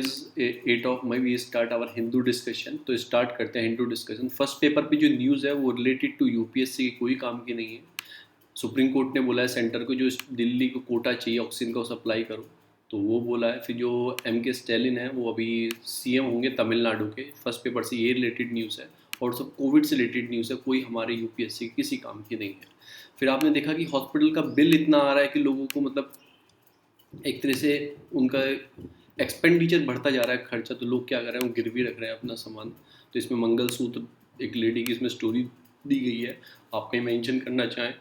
8 of May we start our Hindu discussion. तो start करते हैं हिंदू डिस्कशन। फर्स्ट पेपर पे जो न्यूज़ है वो रिलेटेड टू यूपीएससी की कोई काम की नहीं है। सुप्रीम कोर्ट ने बोला है सेंटर को जो दिल्ली को कोटा चाहिए ऑक्सीजन का सप्लाई करो, तो वो बोला है। फिर जो एम के स्टैलिन है वो अभी सीएम होंगे तमिलनाडु के। फर्स्ट पेपर से ये रिलेटेड न्यूज़ है और सब कोविड से रिलेटेड न्यूज़ है, कोई हमारे यूपीएससी किसी काम की नहीं है। फिर आपने देखा कि हॉस्पिटल का बिल इतना आ रहा है कि लोगों को मतलब एक तरह से उनका एक्सपेंडिचर बढ़ता जा रहा है खर्चा, तो लोग क्या कर रहे हैं वो गिरवी रख रहे हैं अपना सामान। तो इसमें मंगलसूत्र एक लेडी की इसमें स्टोरी दी गई है। आप कहीं मेंशन करना चाहें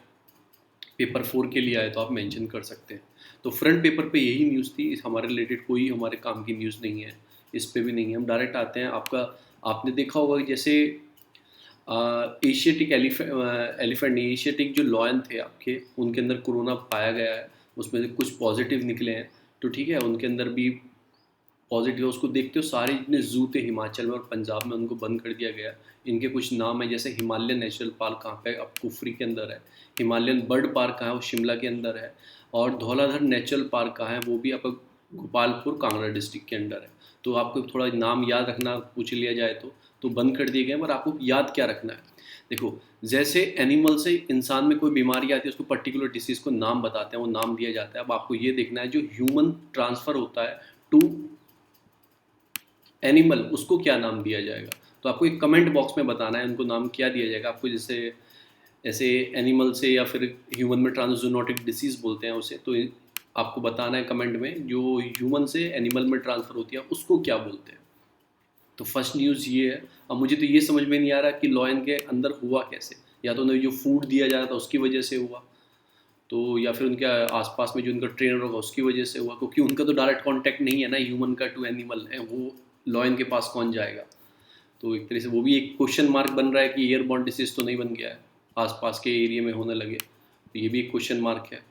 पेपर 4 के लिए आए तो आप मेंशन कर सकते हैं। तो फ्रंट पेपर पे यही न्यूज़ थी, इस हमारे रिलेटेड कोई हमारे काम की न्यूज़ नहीं है, इस पे भी नहीं है। हम डायरेक्ट आते हैं आपका। आपने देखा होगा कि जैसे एशियाटिक एलिफेंट नहीं, एशियाटिक जो लॉयन थे आपके, उनके अंदर कोरोना पाया गया है, उसमें से कुछ पॉजिटिव निकले हैं। तो ठीक है, उनके अंदर भी पॉजिटिव है। उसको देखते हो सारे जितने जू थे हिमाचल में और पंजाब में उनको बंद कर दिया गया। इनके कुछ नाम है, जैसे हिमालयन नेशनल पार्क कहाँ पे, अब कुफरी के अंदर है। हिमालयन बर्ड पार्क कहाँ है, वो शिमला के अंदर है। और धौलाधर नेचुरल पार्क कहाँ है, वो भी आपका गोपालपुर कांगड़ा डिस्ट्रिक्ट के अंदर है। तो आपको थोड़ा नाम याद रखना, पूछ लिया जाए तो बंद कर दिए गए, पर आपको याद क्या रखना है। देखो, जैसे एनिमल से इंसान में कोई बीमारी आती है, उसको पर्टिकुलर डिसीज़ को नाम बताते हैं, वो नाम दिया जाता है। अब आपको ये देखना है जो ह्यूमन ट्रांसफ़र होता है टू एनिमल, उसको क्या नाम दिया जाएगा। तो आपको एक कमेंट बॉक्स में बताना है उनको नाम क्या दिया जाएगा आपको। जैसे ऐसे एनिमल से या फिर ह्यूमन में ट्रांसजूनोटिक डिसीज़ बोलते हैं उसे, तो आपको बताना है कमेंट में जो ह्यूमन से एनिमल में ट्रांसफ़र होती है उसको क्या बोलते हैं। तो फर्स्ट न्यूज़ ये है। अब मुझे तो ये समझ में नहीं आ रहा कि लॉयन के अंदर हुआ कैसे। या तो उन्हें जो फूड दिया जा रहा था उसकी वजह से हुआ, तो या फिर उनके आसपास में जो उनका ट्रेनर होगा उसकी वजह से हुआ, क्योंकि उनका तो डायरेक्ट कांटेक्ट नहीं है ना ह्यूमन का टू एनिमल है, वो लॉयन के पास कौन जाएगा। तो एक तरह से वो भी एक क्वेश्चन मार्क बन रहा है कि एयरबॉर्न डिसीज तो नहीं बन गया है, आसपास के एरिया में होने लगे, तो ये भी एक क्वेश्चन मार्क है।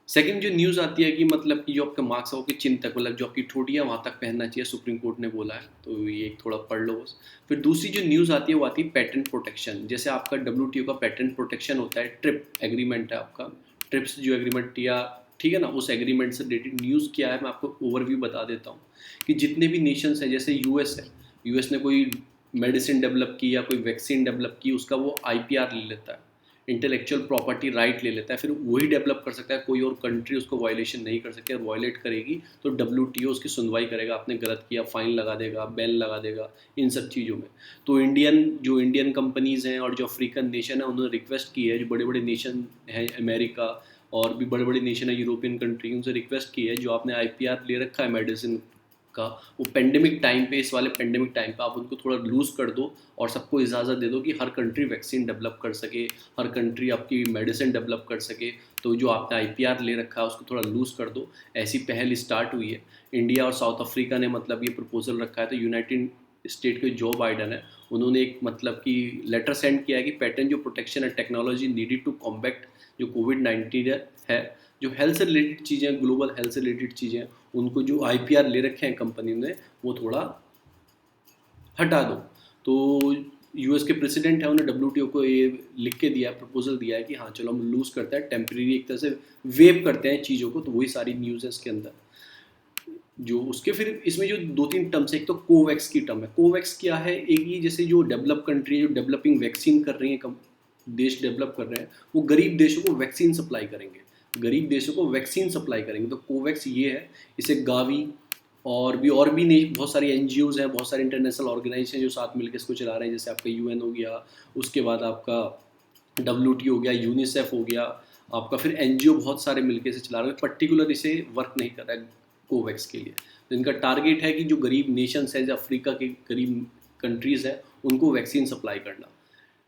सेकंड जो न्यूज़ आती है कि मतलब कि जो आपका मार्क्स है वो कि चिन तक, मतलब जो आपकी ठोडियाँ वहाँ तक पहनना चाहिए, सुप्रीम कोर्ट ने बोला है। तो ये एक थोड़ा पढ़ लो बस। फिर दूसरी जो न्यूज़ आती है वो आती है पेटेंट प्रोटेक्शन। जैसे आपका डब्ल्यूटीओ का पेटेंट प्रोटेक्शन होता है, ट्रिप एग्रीमेंट है आपका, ट्रिप्स जो एग्रीमेंट या ठीक है ना, उस एग्रीमेंट से रिलेटेड न्यूज़ क्या है मैं आपको ओवरव्यू बता देता हूँ। कि जितने भी नेशंस हैं, जैसे यूएस है, यूएस ने कोई मेडिसिन डेवलप की या कोई वैक्सीन डेवलप की, उसका वो आईपीआर ले लेता है, इंटेलेक्चुअल प्रॉपर्टी राइट ले लेता है, फिर वही डेवलप कर सकता है। कोई और कंट्री उसको वायलेशन नहीं कर सकती, और वायलेट करेगी तो डब्ल्यूटीओ उसकी सुनवाई करेगा, आपने गलत किया फाइन लगा देगा, बैन लगा देगा इन सब चीज़ों में। तो इंडियन कंपनीज़ हैं और जो अफ्रीकन नेशन है उन्होंने रिक्वेस्ट की है, जो बड़े बड़े नेशन हैं अमेरिका और भी बड़े बड़े नेशन है यूरोपियन कंट्री, उनसे रिक्वेस्ट की है जो आपने आईपीआर ले रखा है मेडिसिन का, वो पेंडेमिक टाइम पे, इस वाले पेंडेमिक टाइम पे आप उनको थोड़ा लूज़ कर दो और सबको इजाज़त दे दो कि हर कंट्री वैक्सीन डेवलप कर सके, हर कंट्री आपकी मेडिसिन डेवलप कर सके। तो जो आपने आईपीआर ले रखा है उसको थोड़ा लूज़ कर दो। ऐसी पहल स्टार्ट हुई है। इंडिया और साउथ अफ्रीका ने मतलब ये प्रपोजल रखा है। तो यूनाइटेड स्टेट के जो बाइडन है उन्होंने एक मतलब कि लेटर सेंड किया है कि पेटेंट जो प्रोटेक्शन है टेक्नोलॉजी नीडेड टू कॉम्बैक्ट जो कोविड-19 है, जो हेल्थ से रिलेटेड चीज़ें, ग्लोबल हेल्थ से रिलेटेड चीज़ें, उनको जो आईपीआर ले रखे हैं कंपनी ने वो थोड़ा हटा दो। तो यूएस के प्रेसिडेंट है, उन्हें डब्ल्यूटीओ को ये लिख के दिया है, प्रपोजल दिया है कि हाँ चलो हम लूज़ करते हैं, टेम्परेरी एक तरह से वेव करते हैं चीज़ों को। तो वही सारी न्यूज़ है इसके अंदर। जो उसके फिर इसमें जो दो तीन टर्म्स है, एक तो कोवैक्स की टर्म है। कोवैक्स क्या है, एक ये जैसे जो डेवलप कंट्री जो डेवलपिंग वैक्सीन कर रही हैं, देश डेवलप कर रहे हैं, वो गरीब देशों को वैक्सीन सप्लाई करेंगे, गरीब देशों को वैक्सीन सप्लाई करेंगे। तो कोवैक्स ये है। इसे गावी और भी नहीं, बहुत सारी एनजीओज़ हैं, बहुत सारे इंटरनेशनल ऑर्गेनाइजेशन जो साथ मिलकर इसको चला रहे हैं। जैसे आपका यूएन हो गया, उसके बाद आपका डब्ल्यूटीओ हो गया, यूनिसेफ हो गया आपका, फिर एनजीओ बहुत सारे मिलकर इसे चला रहे हैं। पर्टिकुलर इसे वर्क नहीं कर रहा है कोवैक्स के लिए। तो इनका टारगेट है कि जो गरीब नेशंस हैं, जो अफ्रीका के गरीब कंट्रीज़ हैं, उनको वैक्सीन सप्लाई करना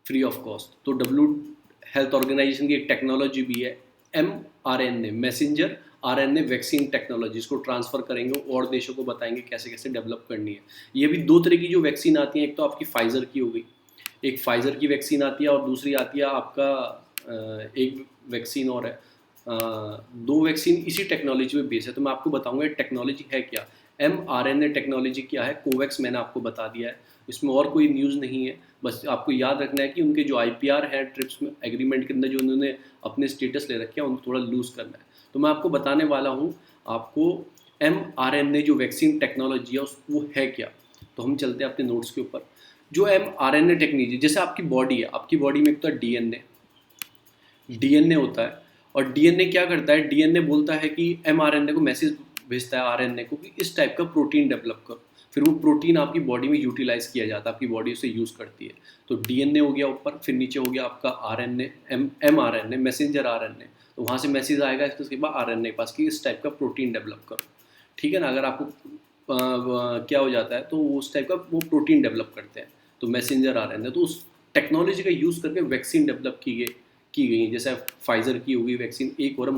फ्री ऑफ कॉस्ट। तो डब्ल्यू हेल्थ ऑर्गेनाइजेशन की एक टेक्नोलॉजी भी है, mRNA, messenger RNA vaccine technology, इसको ट्रांसफ़र करेंगे और देशों को बताएंगे कैसे कैसे डेवलप करनी है। ये भी दो तरह की जो वैक्सीन आती हैं, एक तो आपकी फाइज़र की हो गई, एक फाइज़र की वैक्सीन आती है, और दूसरी आती है आपका एक वैक्सीन और है। दो वैक्सीन इसी टेक्नोलॉजी पे बेस है। तो मैं आपको बताऊंगा ये टेक्नोलॉजी है क्या। mRNA टेक्नोलॉजी क्या है, कोवैक्स मैंने आपको बता दिया है, इसमें और कोई न्यूज़ नहीं है। बस आपको याद रखना है कि उनके जो आईपीआर है ट्रिप्स में एग्रीमेंट के अंदर जो उन्होंने अपने स्टेटस ले रखे हैं, उनको थोड़ा लूज़ करना है। तो मैं आपको बताने वाला हूँ आपको mRNA जो वैक्सीन टेक्नोलॉजी है वो है क्या। तो हम चलते हैं अपने नोट्स के ऊपर। जो mRNA टेक्नोलॉजी, जैसे आपकी बॉडी है, आपकी बॉडी में एक तो डीएनए होता है, और डीएनए क्या करता है, डीएनए बोलता है कि mRNA को मैसेज भेजता है आरएनए को कि इस टाइप का प्रोटीन डेवलप करो। फिर वो प्रोटीन आपकी बॉडी में यूटिलाइज किया जाता है, आपकी बॉडी उसे यूज़ करती है। तो डीएनए हो गया ऊपर, फिर नीचे हो गया आपका आरएनए, mRNA, मैसेंजर आरएनए। तो वहाँ से मैसेज आएगा इसके बाद आरएनए के पास कि इस टाइप का प्रोटीन डेवलप करो। ठीक है ना। अगर आपको क्या हो जाता है तो उस टाइप का वो प्रोटीन डेवलप करते हैं, तो मैसेंजर आरएनए। तो उस टेक्नोलॉजी का यूज़ करके वैक्सीन डेवलप की गई है। जैसे फाइजर की होगी वैक्सीन, एक और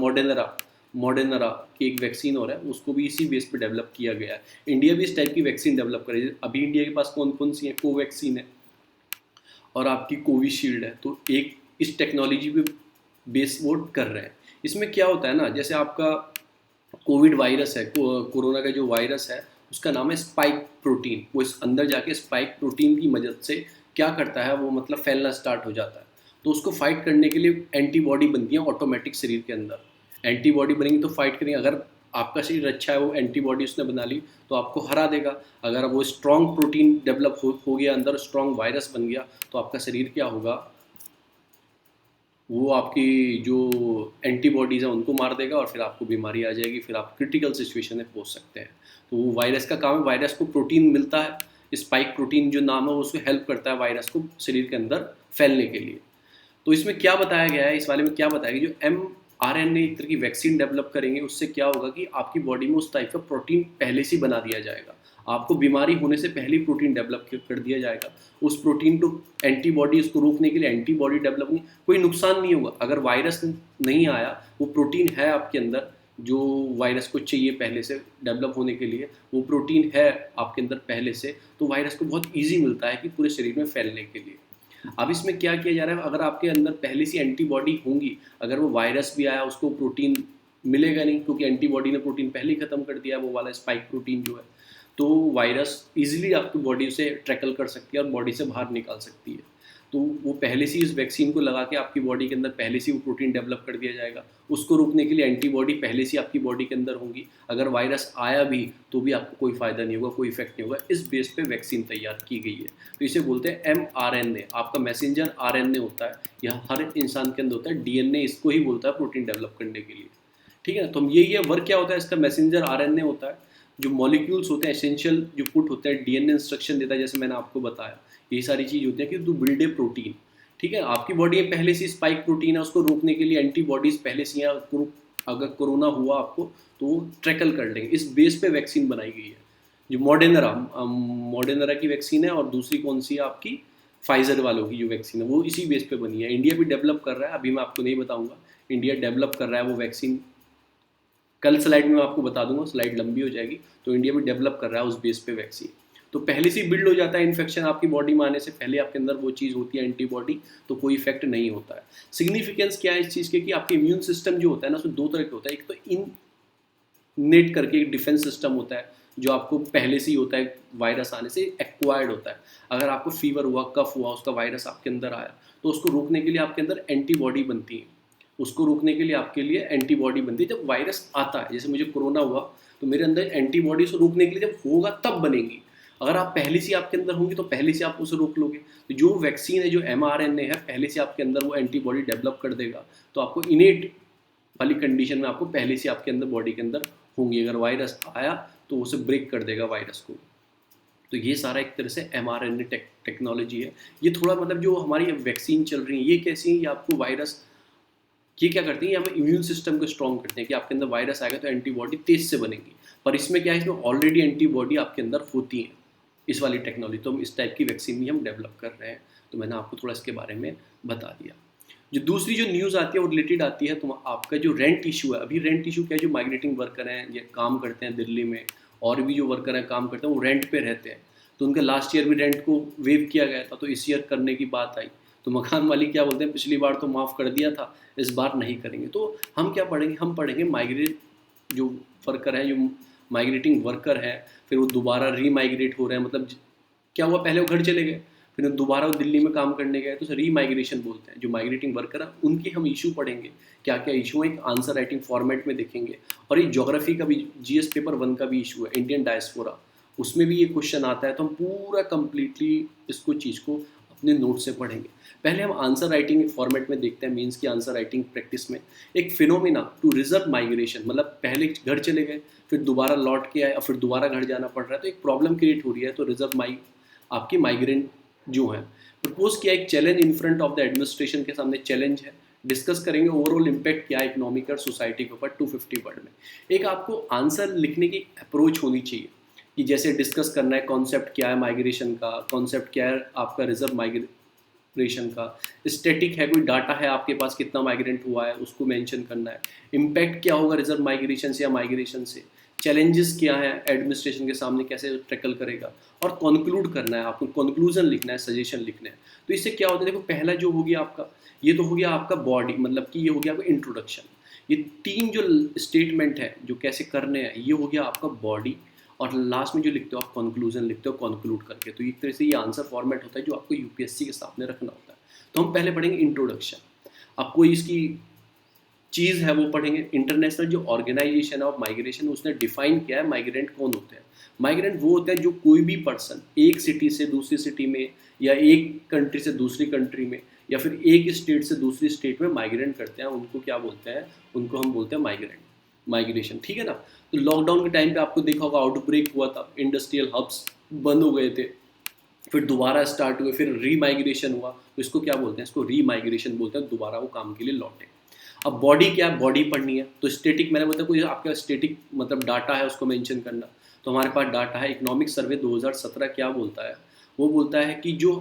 मॉडर्ना की एक वैक्सीन हो रहा है, उसको भी इसी बेस पे डेवलप किया गया है। इंडिया भी इस टाइप की वैक्सीन डेवलप कर रही है। अभी इंडिया के पास कौन कौन सी है, कोवैक्सीन है और आपकी कोविशील्ड है। तो एक इस टेक्नोलॉजी पे बेस वो कर रहे हैं। इसमें क्या होता है ना, जैसे आपका कोविड वायरस है, कोरोना का जो वायरस है उसका नाम है स्पाइक प्रोटीन। वो इस अंदर जाके स्पाइक प्रोटीन की मदद से क्या करता है, वो मतलब फैलना स्टार्ट हो जाता है। तो उसको फाइट करने के लिए एंटीबॉडी बनती है ऑटोमेटिक शरीर के अंदर। एंटीबॉडी बनेंगी तो फाइट करेंगे। अगर आपका शरीर अच्छा है, वो एंटीबॉडी उसने बना ली तो आपको हरा देगा। अगर वो स्ट्रॉन्ग प्रोटीन डेवलप हो गया अंदर, स्ट्रॉन्ग वायरस बन गया, तो आपका शरीर क्या होगा, वो आपकी जो एंटीबॉडीज़ हैं उनको मार देगा और फिर आपको बीमारी आ जाएगी, फिर आप क्रिटिकल सिचुएशन में पहुंच सकते हैं। तो वो वायरस का काम है, वायरस को प्रोटीन मिलता है, स्पाइक प्रोटीन जो नाम है वो उसको हेल्प करता है वायरस को शरीर के अंदर फैलने के लिए। तो इसमें क्या बताया गया है, इस वाले में क्या बताया गया, जो mRNA एक तरह की वैक्सीन डेवलप करेंगे, उससे क्या होगा कि आपकी बॉडी में उस टाइप का प्रोटीन पहले से बना दिया जाएगा। आपको बीमारी होने से पहले ही प्रोटीन डेवलप कर दिया जाएगा। उस प्रोटीन को एंटीबॉडी उसको रोकने के लिए एंटीबॉडी डेवलप नहीं, कोई नुकसान नहीं होगा। अगर वायरस नहीं आया, वो प्रोटीन है आपके अंदर जो वायरस को चाहिए पहले से डेवलप होने के लिए, वो प्रोटीन है आपके अंदर पहले से, तो वायरस को बहुत ईजी मिलता है कि पूरे शरीर में फैलने के लिए। अब इसमें क्या किया जा रहा है, अगर आपके अंदर पहले से एंटीबॉडी होंगी, अगर वो वायरस भी आया उसको प्रोटीन मिलेगा नहीं, क्योंकि एंटीबॉडी ने प्रोटीन पहले ही खत्म कर दिया है, वो वाला स्पाइक प्रोटीन जो है। तो वायरस इजीली आपकी बॉडी से ट्रैकल कर सकती है और बॉडी से बाहर निकाल सकती है। तो वो पहले से इस वैक्सीन को लगा के आपकी बॉडी के अंदर पहले से वो प्रोटीन डेवलप कर दिया जाएगा। उसको रोकने के लिए एंटीबॉडी पहले से आपकी बॉडी के अंदर होंगी। अगर वायरस आया भी तो भी आपको कोई फ़ायदा नहीं होगा, कोई इफेक्ट नहीं होगा। इस बेस पे वैक्सीन तैयार की गई है। तो इसे बोलते हैं mRNA, आपका मैसेंजर आरएनए होता है। यह हर इंसान के अंदर होता है। डीएनए इसको ही बोलता है प्रोटीन डेवलप करने के लिए। ठीक है ना। तो यही है वर्क क्या होता है इसका, मैसेंजर आरएनए होता है। जो मॉलिक्यूल्स होते हैं एसेंशियल जो पुट होते हैं, डीएनए इंस्ट्रक्शन देता है, जैसे मैंने आपको बताया यही सारी चीज़ होती है कि टू बिल्ड ए प्रोटीन। ठीक है। आपकी बॉडी में पहले से स्पाइक प्रोटीन है, उसको रोकने के लिए एंटीबॉडीज़ पहले से हैं। अगर कोरोना हुआ आपको तो वो ट्रैकल कर लेंगे। इस बेस पे वैक्सीन बनाई गई है। जो मॉडर्ना की वैक्सीन है, और दूसरी कौन सी है आपकी, फाइजर वालों की जो वैक्सीन है, वो इसी बेस पे बनी है। इंडिया भी डेवलप कर रहा है, अभी मैं आपको नहीं बताऊंगा। इंडिया डेवलप कर रहा है वो वैक्सीन, कल स्लाइड में मैं आपको बता दूंगा, स्लाइड लंबी हो जाएगी। तो इंडिया भी डेवलप कर रहा है उस बेस पे वैक्सीन। तो पहले से बिल्ड हो जाता है इन्फेक्शन आपकी बॉडी में आने से पहले, आपके अंदर वो चीज़ होती है एंटीबॉडी, तो कोई इफेक्ट नहीं होता है। सिग्निफिकेंस क्या है इस चीज़ के कि आपके इम्यून सिस्टम जो होता है ना, उसमें दो तरह के होता है। एक तो इननेट करके एक डिफेंस सिस्टम होता है जो आपको पहले से ही होता है, वायरस आने से एक्वायर्ड होता है। अगर आपको फीवर हुआ, कफ हुआ, उसका वायरस आपके अंदर आया, तो उसको रोकने के लिए आपके अंदर एंटीबॉडी बनती है। उसको रोकने के लिए आपके लिए एंटीबॉडी बनती है। जब वायरस आता है, जैसे मुझे कोरोना हुआ, तो मेरे अंदर एंटीबॉडी से रोकने के लिए जब होगा तब बनेगी। अगर आप पहले से आपके अंदर होंगी तो पहले से आप उसे रोक लोगे। तो जो वैक्सीन है, जो mRNA है, पहले से आपके अंदर वो एंटीबॉडी डेवलप कर देगा। तो आपको इनेट वाली कंडीशन में आपको पहले से आपके अंदर बॉडी के अंदर होंगी। अगर वायरस आया तो उसे ब्रेक कर देगा वायरस को। तो ये सारा एक तरह से mRNA टेक्नोलॉजी है। ये थोड़ा मतलब जो हमारी वैक्सीन चल रही है ये कैसी है, ये आपको वायरस, ये क्या करती है, ये हमें इम्यून सिस्टम को स्ट्रॉन्ग करते हैं कि आपके अंदर वायरस आएगा तो एंटीबॉडी तेज से बनेगी। पर इसमें क्या है, इसमें ऑलरेडी एंटीबॉडी आपके अंदर होती है इस वाली टेक्नोलॉजी। तो हम इस टाइप की वैक्सीन भी हम डेवलप कर रहे हैं। तो मैंने आपको थोड़ा इसके बारे में बता दिया। जो दूसरी जो न्यूज़ आती है वो रिलेटेड आती है, तो आपका जो रेंट इशू है। अभी रेंट इशू क्या है, जो माइग्रेटिंग वर्कर हैं, ये काम करते हैं दिल्ली में, और भी जो वर्कर हैं काम करते हैं, वो रेंट पे रहते हैं। तो उनका लास्ट ईयर भी रेंट को वेव किया गया था, तो इस ईयर करने की बात आई। तो मकान मालिक क्या बोलते हैं, पिछली बार तो माफ़ कर दिया था, इस बार नहीं करेंगे। तो हम क्या पढ़ेंगे, हम पढ़ेंगे माइग्रेट जो वर्कर हैं, जो माइग्रेटिंग वर्कर हैं, फिर वो दोबारा रीमाइग्रेट हो रहे हैं। मतलब क्या हुआ, पहले वो घर चले गए, फिर दोबारा वो दिल्ली में काम करने गए तो उसे रीमाइग्रेशन बोलते हैं। जो माइग्रेटिंग वर्कर है उनके हम इशू पढ़ेंगे, क्या क्या इशू है, एक आंसर राइटिंग फॉर्मेट में देखेंगे। और ये ज्योग्राफी का भी जीएस पेपर 1 का भी इशू है, इंडियन डायस्पोरा, उसमें भी ये क्वेश्चन आता है। तो हम पूरा कंप्लीटली इसको चीज़ को अपने नोट से पढ़ेंगे। पहले हम आंसर राइटिंग फॉर्मेट में देखते हैं, मीन्स की आंसर राइटिंग प्रैक्टिस में एक फिनोमिना टू रिजर्व माइग्रेशन, मतलब पहले घर चले गए फिर दोबारा लौट के आए और फिर दोबारा घर जाना पड़ रहा है, तो एक प्रॉब्लम क्रिएट हो रही है। तो रिजर्व आपकी माइग्रेंट जो है प्रपोज किया, एक challenge in front of the administration के सामने चैलेंज है। डिस्कस करेंगे ओवरऑल इम्पैक्ट क्या है इकोनॉमिक और सोसाइटी के ऊपर 250 वर्ड में। एक आपको आंसर लिखने की अप्रोच होनी चाहिए कि जैसे डिस्कस करना है कॉन्सेप्ट क्या है माइग्रेशन का, कॉन्सेप्ट क्या है आपका रिजर्व माइग्रेशन का, स्टैटिक है कोई डाटा है आपके पास कितना माइग्रेंट हुआ है उसको मेंशन करना है, इम्पैक्ट क्या होगा रिजर्व माइग्रेशन से या माइग्रेशन से, चैलेंजेस क्या है एडमिनिस्ट्रेशन के सामने कैसे टैकल करेगा, और कंक्लूड करना है आपको, कंक्लूजन लिखना है, सजेशन लिखना है। तो इससे क्या होता है, देखो पहला जो हो गया आपका, ये तो हो गया आपका बॉडी, मतलब कि ये हो गया आपका इंट्रोडक्शन। ये 3 जो स्टेटमेंट है जो कैसे करने हैं ये हो गया आपका बॉडी, और लास्ट में जो लिखते हो आप कंक्लूजन लिखते हो कंक्लूड करके। तो एक तरह से ये आंसर फॉर्मेट होता है जो आपको यूपीएससी के सामने रखना होता है। तो हम पहले पढ़ेंगे इंट्रोडक्शन, अब कोई इसकी चीज़ है वो पढ़ेंगे। इंटरनेशनल जो ऑर्गेनाइजेशन ऑफ माइग्रेशन उसने डिफाइन किया है माइग्रेंट कौन होते हैं। माइग्रेंट वो होता है जो कोई भी पर्सन एक सिटी से दूसरी सिटी में या एक कंट्री से दूसरी कंट्री में या फिर एक स्टेट से दूसरी स्टेट में माइग्रेंट करते हैं, उनको क्या बोलते हैं, उनको हम बोलते हैं माइग्रेशन। ठीक है ना। तो लॉकडाउन के टाइम पे आपको देखा होगा आउटब्रेक हुआ था, इंडस्ट्रियल हब्स बंद हो गए थे, फिर दोबारा स्टार्ट हुए, फिर रीमाइग्रेशन हुआ, तो इसको क्या बोलते हैं, इसको रीमाइग्रेशन बोलते हैं, दोबारा वो काम के लिए लौटे। अब बॉडी क्या है, बॉडी पढ़नी है। तो स्टैटिक मैंने बताया कोई आपका स्टैटिक मतलब डाटा है उसको मेंशन करना। तो हमारे पास डाटा है, इकोनॉमिक सर्वे 2017 क्या बोलता है, वो बोलता है कि जो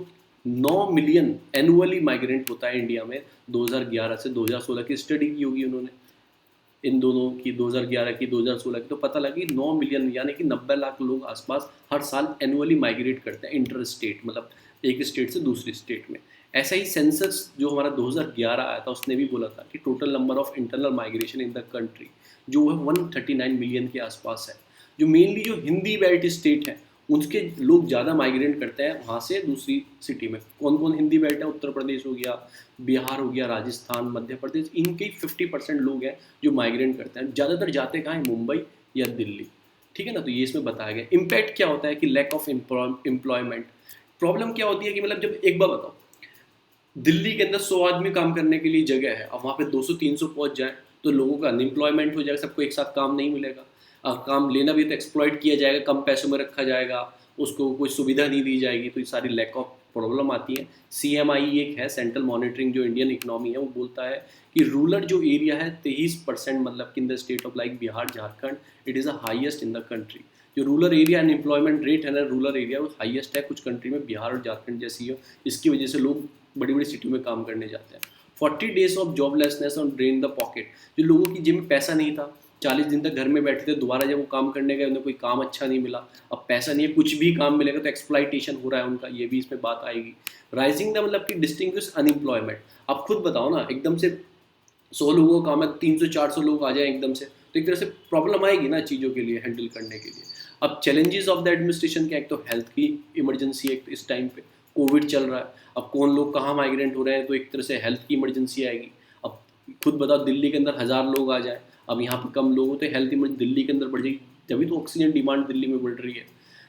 9 मिलियन एनुअली माइग्रेंट होता है इंडिया में, 2011 से 2016 की स्टडी की होगी उन्होंने, इन दोनों की 2011 की 2016 की, तो पता लगी 9 मिलियन यानी कि 90 लाख लोग आसपास हर साल एनुअली माइग्रेट करते हैं इंटर स्टेट, मतलब एक स्टेट से दूसरी स्टेट में। ऐसा ही सेंसस जो हमारा 2011 आया था उसने भी बोला था कि total number of internal migration in the country जो है 139 मिलियन के आसपास है। जो मेनली जो हिंदी बेल्ट स्टेट है उनके लोग ज़्यादा माइग्रेट करते हैं वहाँ से दूसरी सिटी में। कौन कौन हिंदी बेल्ट है, उत्तर प्रदेश हो गया, बिहार हो गया, राजस्थान, मध्य प्रदेश, इनके 50% लोग हैं जो माइग्रेट करते हैं। ज़्यादातर जाते कहाँ हैं, मुंबई या दिल्ली। ठीक है ना। तो ये इसमें बताया गया। इम्पैक्ट क्या होता है कि लैक ऑफ एम्प्लॉयमेंट। प्रॉब्लम क्या होती है कि मतलब जब एक बार बताओ दिल्ली के अंदर 100 आदमी काम करने के लिए जगह है, अब वहाँ पे 200-300 पहुँच जाए तो लोगों का अनएम्प्लॉयमेंट हो जाएगा, सबको एक साथ काम नहीं मिलेगा। काम लेना भी तो एक्सप्लॉइट किया जाएगा, कम पैसों में रखा जाएगा, उसको कोई सुविधा नहीं दी जाएगी, तो ये सारी लैक ऑफ प्रॉब्लम आती है। CMI एक है सेंट्रल मॉनिटरिंग जो इंडियन इकोनॉमी है, वो बोलता है कि रूरल जो एरिया है 23%, मतलब इन the state of like Bihar Jharkhand, it is a highest in the country. जो रूरल एरिया अनएम्प्लॉयमेंट रेट है ना, रूरल एरिया वो हाईएस्ट है कुछ कंट्री में, बिहार और झारखंड जैसी है। इसकी वजह से लोग बड़ी बड़ी सिटी में काम करने जाते हैं। 40 डेज ऑफ जॉबलेसनेस और ड्रेन द पॉकेट। जो लोगों की जेब में पैसा नहीं था, 40 दिन तक घर में बैठे थे, दोबारा जब वो काम करने गए उन्हें कोई काम अच्छा नहीं मिला, अब पैसा नहीं है, कुछ भी काम मिलेगा तो एक्सप्लॉइटेशन हो रहा है उनका, ये भी इसमें बात आएगी। राइजिंग द मतलब कि डिस्टिंग्विश अनएम्प्लॉयमेंट। आप खुद बताओ ना, एकदम से 100 लोगों का काम है, 300-400 लोग आ जाए एकदम से, तो एक तरह से प्रॉब्लम आएगी ना चीज़ों के लिए हैंडल करने के लिए। अब चैलेंजेस ऑफ द एडमिनिस्ट्रेशन क्या, एक तो हेल्थ की इमरजेंसी है, इस टाइम पे कोविड चल रहा है, अब कौन लोग कहाँ माइग्रेंट हो रहे हैं, तो एक तरह से हेल्थ की इमरजेंसी आएगी। अब खुद बताओ दिल्ली के अंदर 1000 लोग आ जाए, अब यहाँ पे कम लोग हो तो हेल्थ इमरजेंसी दिल्ली के अंदर बढ़ जाएगी। तभी तो ऑक्सीजन डिमांड दिल्ली में बढ़ रही है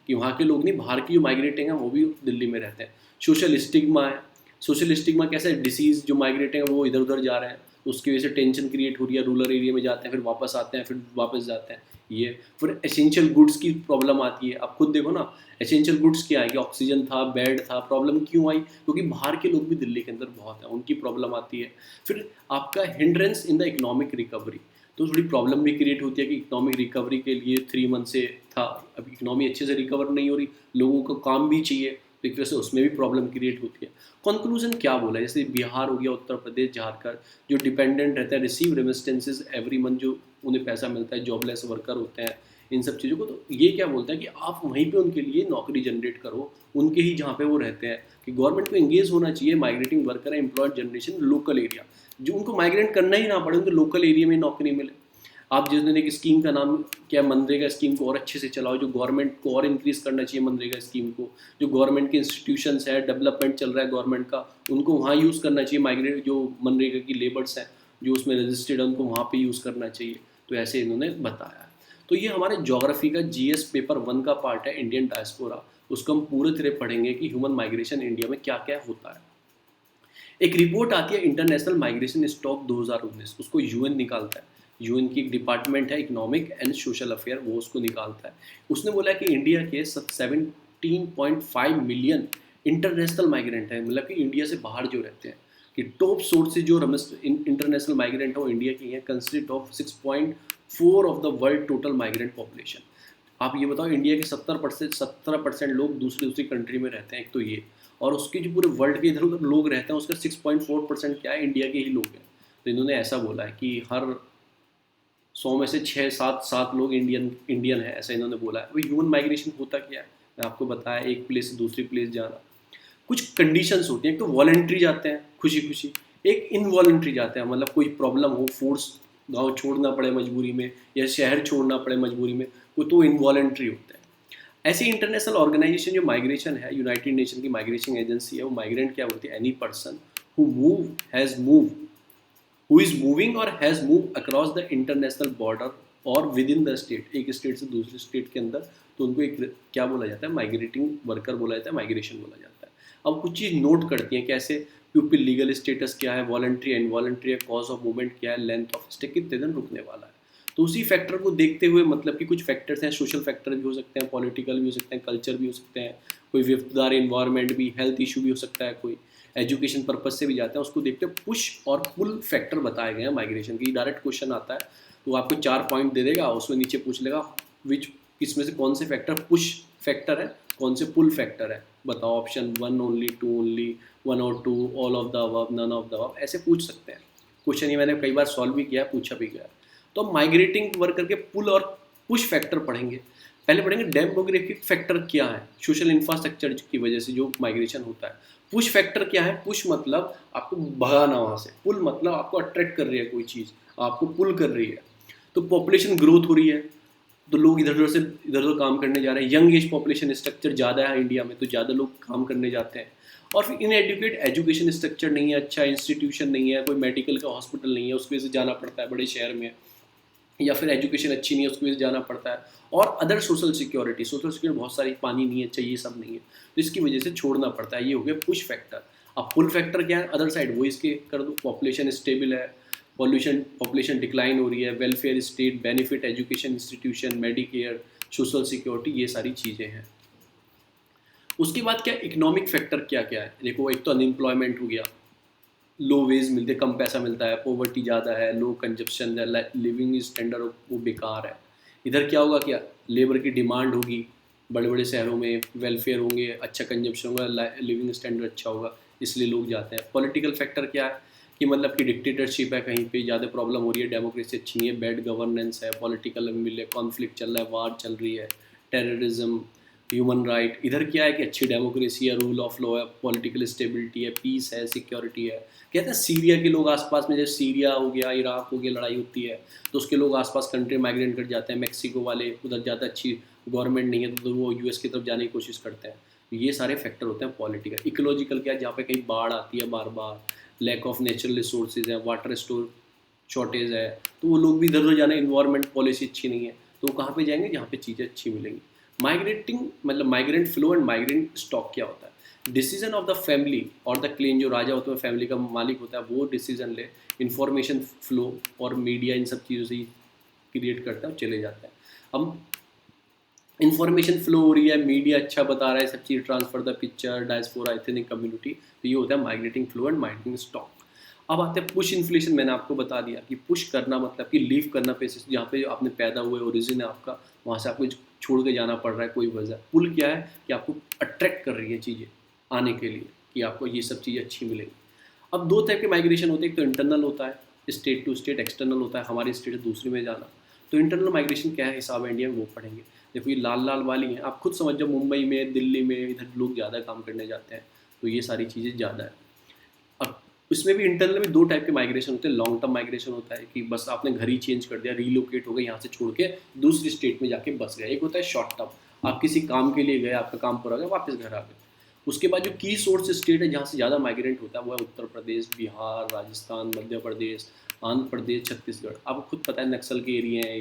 कि वहाँ के लोग नहीं, बाहर की जो माइग्रेटिंग है वो भी दिल्ली में रहते हैं। सोशल स्टिग्मा है। सोशल स्टिग्मा कैसा है, डिसीज़ जो माइग्रेटिंग है वो इधर उधर जा रहे हैं, उसकी वजह से टेंशन क्रिएट हो रही है, रूरल एरिया में जाते हैं फिर वापस आते हैं, फिर वापस जाते हैं। ये फिर एसेंशियल गुड्स की प्रॉब्लम आती है। आप खुद देखो ना, एसेंशियल गुड्स क्या है कि ऑक्सीजन था, बेड था, प्रॉब्लम क्यों आई, क्योंकि बाहर के लोग भी दिल्ली के अंदर बहुत हैं, उनकी प्रॉब्लम आती है। फिर आपका hindrance in the economic recovery, तो थोड़ी प्रॉब्लम भी क्रिएट होती है कि इकोनॉमिक रिकवरी के लिए 3 मंथ से था, अब इकोनॉमी अच्छे से रिकवर नहीं हो रही, लोगों को काम भी चाहिए, तो एक तरह से उसमें भी प्रॉब्लम क्रिएट होती है। कंक्लूजन क्या बोला, जैसे बिहार हो गया, उत्तर प्रदेश, झारखंड जो डिपेंडेंट रहता है, रिसीव रेमिस्टेंसेज एवरी मंथ, जो उन्हें पैसा मिलता है, जॉबलेस वर्कर होते हैं, इन सब चीज़ों को, तो ये क्या बोलता है कि आप वहीं पे उनके लिए नौकरी जनरेट करो, उनके ही जहाँ पे वो रहते हैं, कि गवर्नमेंट को एंगेज होना चाहिए, migrating worker employed generation local area, जो उनको माइग्रेट करना ही ना पड़े, उनको लोकल एरिया में नौकरी मिले। आप जिन्होंने एक स्कीम का नाम क्या, मनरेगा स्कीम को और अच्छे से चलाओ, जो गवर्नमेंट को और इंक्रीज़ करना चाहिए मनरेगा स्कीम को, जो गवर्नमेंट के इंस्टीट्यूशंस है, डेवलपमेंट चल रहा है गवर्नमेंट का, उनको वहाँ यूज़ करना चाहिए। माइग्रेट जो मनरेगा की लेबर्स हैं जो उसमें रजिस्टर्ड है उनको वहाँ पे यूज़ करना चाहिए। तो ऐसे इन्होंने बताया। तो ये हमारे ज्योग्राफी का जीएस पेपर 1 का पार्ट है, इंडियन डायस्पोरा। उसको हम पूरे तरह पढ़ेंगे कि ह्यूमन माइग्रेशन इंडिया में क्या क्या होता है। एक रिपोर्ट आती है इंटरनेशनल माइग्रेशन स्टॉक 2019, उसको यूएन निकालता है। यूएन की एक डिपार्टमेंट है इकोनॉमिक एंड सोशल अफेयर, वो उसको निकालता है। उसने बोला कि इंडिया के 17.5 मिलियन इंटरनेशनल माइग्रेंट हैं, मतलब कि इंडिया से बाहर जो रहते हैं, कि टॉप सोर्स से जो इंटरनेशनल माइग्रेंट है वो इंडिया की है, consist of 6.4 of the world total migrant population. आप ये बताओ, इंडिया के 17% लोग दूसरी दूसरी कंट्री में रहते हैं, एक तो ये, और उसके जो पूरे वर्ल्ड के इधर उधर लोग रहते हैं उसका 6.4% क्या है, इंडिया के ही लोग हैं। तो इन्होंने ऐसा बोला है कि हर 100 में से 6-7 लोग इंडियन है, ऐसा इन्होंने बोला है। अभी ह्यूमन माइग्रेशन होता क्या है, मैं आपको बताया, एक प्लेस से दूसरी प्लेस जाना। कुछ कंडीशंस होती हैं, एक तो वॉलंटरी जाते हैं खुशी खुशी, एक इनवॉलंटरी जाते हैं, मतलब कोई प्रॉब्लम हो, फोर्स गांव छोड़ना पड़े मजबूरी में या शहर छोड़ना पड़े मजबूरी में, वो तो इनवॉलंटरी होते हैं। ऐसी इंटरनेशनल ऑर्गेनाइजेशन जो माइग्रेशन है, यूनाइटेड नेशन की माइग्रेशन एजेंसी है, वो माइग्रेंट क्या बोलती है, any person who move has move who is moving or has move across the international border or within the state, एक स्टेट से दूसरे स्टेट के अंदर, तो उनको एक क्या बोला जाता है, माइग्रेटिंग वर्कर बोला जाता है, माइग्रेशन बोला जाता है। अब कुछ चीज़ नोट करती हैं, कैसे, पीपल लीगल स्टेटस क्या है, वॉलंटरी इनवॉलंटरी है, कॉज ऑफ मूवमेंट क्या है, लेंथ ऑफ स्टे, कितने दिन रुकने वाला है। तो उसी फैक्टर को देखते हुए, मतलब कि कुछ फैक्टर्स हैं, सोशल फैक्टर भी हो सकते हैं, पॉलिटिकल भी हो सकते हैं, कल्चर भी हो सकते हैं, कोई विफ्तदार इन्वायरमेंट भी, हेल्थ इशू भी हो सकता है, कोई एजुकेशन पर्पज से भी जाते हैं, उसको देखते हैं। पुश और पुल फैक्टर बताए गए हैं माइग्रेशन की। डायरेक्ट क्वेश्चन आता है तो आपको 4 पॉइंट दे देगा, उसमें नीचे पूछ लेगा विच, इसमें से कौन से फैक्टर पुश फैक्टर है, कौन से पुल फैक्टर है, बताओ। ऑप्शन 1 ओनली, 2 ओनली, 1 और 2, all of the above, none of the above, ऐसे पूछ सकते हैं क्वेश्चन। ये मैंने कई बार सॉल्व भी किया, पूछा भी गया। तो हम माइग्रेटिंग वर्कर के पुल और पुश फैक्टर पढ़ेंगे। पहले पढ़ेंगे डेमोग्राफिक फैक्टर क्या है, सोशल इंफ्रास्ट्रक्चर की वजह से जो माइग्रेशन होता है। पुश फैक्टर क्या है, पुश मतलब आपको भगाना वहाँ से, पुल मतलब आपको अट्रैक्ट कर रही है कोई चीज़, आपको पुल कर रही है। तो पॉपुलेशन ग्रोथ हो रही है, तो लोग इधर उधर से इधर उधर काम करने जा रहे हैं, यंग एज पॉपुलेशन स्ट्रक्चर ज़्यादा है इंडिया में, तो ज़्यादा लोग काम करने जाते हैं। और फिर इनएडुकेट एजुकेशन स्ट्रक्चर नहीं है, अच्छा इंस्टीट्यूशन नहीं है, कोई मेडिकल का हॉस्पिटल नहीं है, उसकी वजह से जाना पड़ता है बड़े शहर में, या फिर एजुकेशन अच्छी नहीं है, उसकी वजह से जाना पड़ता है। और अदर सोशल सिक्योरिटी बहुत सारी, पानी नहीं है, चाहिए, सब नहीं है, तो इसकी वजह से छोड़ना पड़ता है। ये हो गया पुश फैक्टर। अब पुल फैक्टर क्या है, अदर साइड, वो इसके कर दो, पॉपुलेशन स्टेबल है, पॉपुलेशन डिक्लाइन हो रही है, welfare state, benefit, education institution, Medicare, social security, ये सारी चीज़ें हैं। उसके बाद क्या इकोनॉमिक फैक्टर क्या क्या है, देखो, एक तो अनएम्प्लॉयमेंट हो गया, लो वेज मिलते, कम पैसा मिलता है, पॉवर्टी ज़्यादा है, लो कंजप्शन है, लिविंग स्टैंडर्ड वो बेकार है। इधर क्या होगा, क्या लेबर की डिमांड होगी, बड़े बड़े शहरों में वेलफेयर होंगे, अच्छा कंजप्शन होगा, लिविंग स्टैंडर्ड अच्छा होगा, इसलिए लोग जाते हैं। पॉलिटिकल फैक्टर क्या है, कि मतलब कि डिक्टेटरशिप है, कहीं पे ज़्यादा प्रॉब्लम हो रही है, डेमोक्रेसी अच्छी नहीं है, बैड गवर्नेंस है, पॉलिटिकल मिले, कॉन्फ्लिक्ट चल रहा है, वार चल रही है, टेररिज्म, ह्यूमन राइट। इधर क्या है कि अच्छी डेमोक्रेसी है, रूल ऑफ लॉ है, पॉलिटिकल स्टेबिलिटी है, पीस है, सिक्योरिटी है। कहते हैं सीरिया के लोग आसपास में, जैसे सीरिया हो गया, इराक हो गया, लड़ाई होती है तो उसके लोग आसपास कंट्री माइग्रेट कर जाते हैं। मैक्सिको वाले उधर ज़्यादा अच्छी गवर्नमेंट नहीं है तो वो यूएस की तरफ जाने की कोशिश करते हैं। तो ये सारे फैक्टर होते हैं पॉलिटिकल। इकोलॉजिकल क्या है, जहाँ पे कहीं बाढ़ आती है बार बार, लैक ऑफ नेचुरल रिसोर्सेज है, वाटर स्टोर शॉर्टेज है, तो वो लोग भी इधर उधर जाना, इन्वायरमेंट पॉलिसी अच्छी नहीं है, तो वो कहाँ पे जाएंगे, जहाँ पे चीज़ें अच्छी मिलेंगी। माइग्रेटिंग मतलब migrant flow and migrant stock क्या होता है, डिसीजन ऑफ द फैमिली और द क्लेन, जो राजा होता है, फैमिली का मालिक होता है, वो डिसीजन ले, इंफॉर्मेशन फ्लो और मीडिया इन सब चीज़ों से क्रिएट करता है और चले जाता है। अब इन्फॉर्मेशन फ्लो हो रही है, मीडिया अच्छा बता रहा है, सब चीज़ transfer the picture, diaspora, ethnic community, तो ये होता है migrating flow and migrating stock. अब आते हैं पुश इन्फ्लेशन। मैंने आपको बता दिया कि पुश करना मतलब कि लीव करना प्लेसेस जहाँ पे आपने पैदा हुए, ओरिजिन है आपका, वहाँ से आपको छोड़ के जाना पड़ रहा है कोई वजह। पुल क्या है कि आपको अट्रैक्ट कर रही है चीज़ें आने के लिए, कि आपको ये सब चीज़ें अच्छी मिलेंगी। अब दो टाइप के माइग्रेशन होते हैं, एक तो इंटरनल होता है, स्टेट टू स्टेट, एक्सटर्नल होता है, हमारी स्टेट से दूसरी में जाना। तो इंटरनल माइग्रेशन क्या है, हिसाब है इंडिया में, वो पढ़ेंगे। देखो ये लाल लाल वाली हैं, आप खुद समझ जाओ, मुंबई में, दिल्ली में, इधर लोग ज़्यादा काम करने जाते हैं, तो ये सारी चीज़ें ज़्यादा है। अब उसमें भी इंटरनल में 2 टाइप के माइग्रेशन होते हैं। लॉन्ग टर्म माइग्रेशन होता है कि बस आपने घर ही चेंज कर दिया, रीलोकेट हो गए, यहाँ से छोड़ के दूसरी स्टेट में जाके बस गए। एक होता है शॉर्ट टर्म, आप किसी काम के लिए गए, आपका काम पूरा हो गया, वापस घर आ गए। उसके बाद जो की सोर्स स्टेट है जहाँ से ज़्यादा माइग्रेंट होता है वो है उत्तर प्रदेश, बिहार, राजस्थान, मध्य प्रदेश, आंध्र प्रदेश, छत्तीसगढ़। आपको खुद पता है नक्सल के एरिया हैं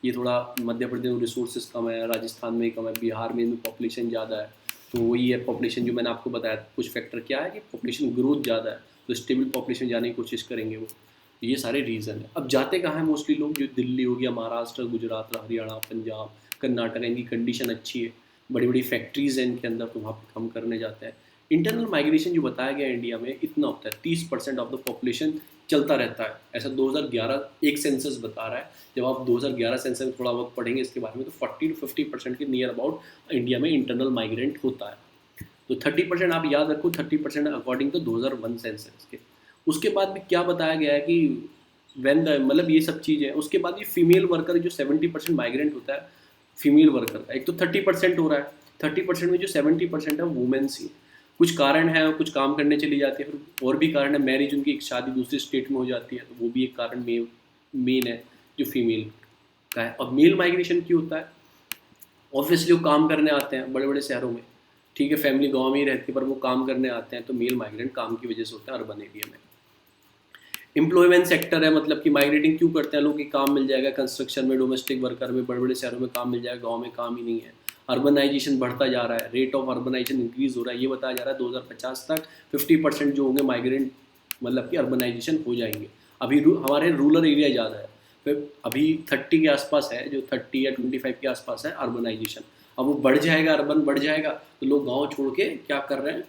ये थोड़ा मध्य प्रदेश में रिसोर्सेज कम है, राजस्थान में कम है, बिहार में पॉपुलेशन ज़्यादा है। तो वही है पॉपुलेशन, जो मैंने आपको बताया कुछ फैक्टर क्या है कि पॉपुलेशन ग्रोथ ज़्यादा है, तो स्टेबल पॉपुलेशन जाने की कोशिश करेंगे वो। तो ये सारे रीज़न है। अब जाते कहाँ हैं मोस्टली लोग? जो दिल्ली हो गया, महाराष्ट्र, गुजरात, हरियाणा, पंजाब, कर्नाटक, इनकी कंडीशन अच्छी है, बड़ी बड़ी फैक्ट्रीज हैं इनके अंदर, तो वहाँ पर काम करने जाते हैं। इंटरनल माइग्रेशन जो बताया गया इंडिया में इतना होता है, 30% ऑफ द पॉपुलेशन चलता रहता है। ऐसा 2011 एक सेंसस बता रहा है। जब आप 2011 सेंसस में थोड़ा बहुत पढ़ेंगे इसके बारे में, तो 40 to 50% के नियर अबाउट इंडिया में इंटरनल माइग्रेंट होता है। तो 30% आप याद रखो, 30% अकॉर्डिंग टू 2001 सेंसस के। उसके बाद भी क्या बताया गया है कि वैन द मतलब ये सब चीज़ें, उसके बाद ये फीमेल वर्कर जो 70% माइग्रेंट होता है फीमेल वर्कर का, एक तो 30% हो रहा है, 30% में जो 70% है वुमेन्स ही। कुछ कारण है, कुछ काम करने चली जाती है, फिर और भी कारण है, मैरिज, उनकी एक शादी दूसरी स्टेट में हो जाती है, तो वो भी एक कारण मेन है जो फीमेल का है। अब मेल माइग्रेशन क्यों होता है? ऑब्वियसली वो काम करने आते हैं बड़े बड़े शहरों में, ठीक है, फैमिली गांव में ही रहती है पर वो काम करने आते हैं, तो मेल माइग्रेंट काम की वजह से होता है अर्बन एरिया में। एम्प्लॉयमेंट सेक्टर है, मतलब कि माइग्रेटिंग क्यों करते हैं लोग कि काम मिल जाएगा कंस्ट्रक्शन में, डोमेस्टिक वर्कर में, बड़े बड़े शहरों में काम मिल जाएगा, गांव में काम ही नहीं है। अर्बनाइजेशन बढ़ता जा रहा है, रेट ऑफ अर्बनाइजेशन इंक्रीज हो रहा है, ये बताया जा रहा है 2050 तक 50% जो होंगे माइग्रेंट, मतलब कि अर्बनाइजेशन हो जाएंगे। अभी हमारे रूरल एरिया ज़्यादा है, फिर अभी 30 के आसपास है, जो 30 या 25 के आसपास है अर्बनाइजेशन। अब वो बढ़ जाएगा, अर्बन बढ़ जाएगा, तो लोग गाँव छोड़ के क्या कर रहे हैं,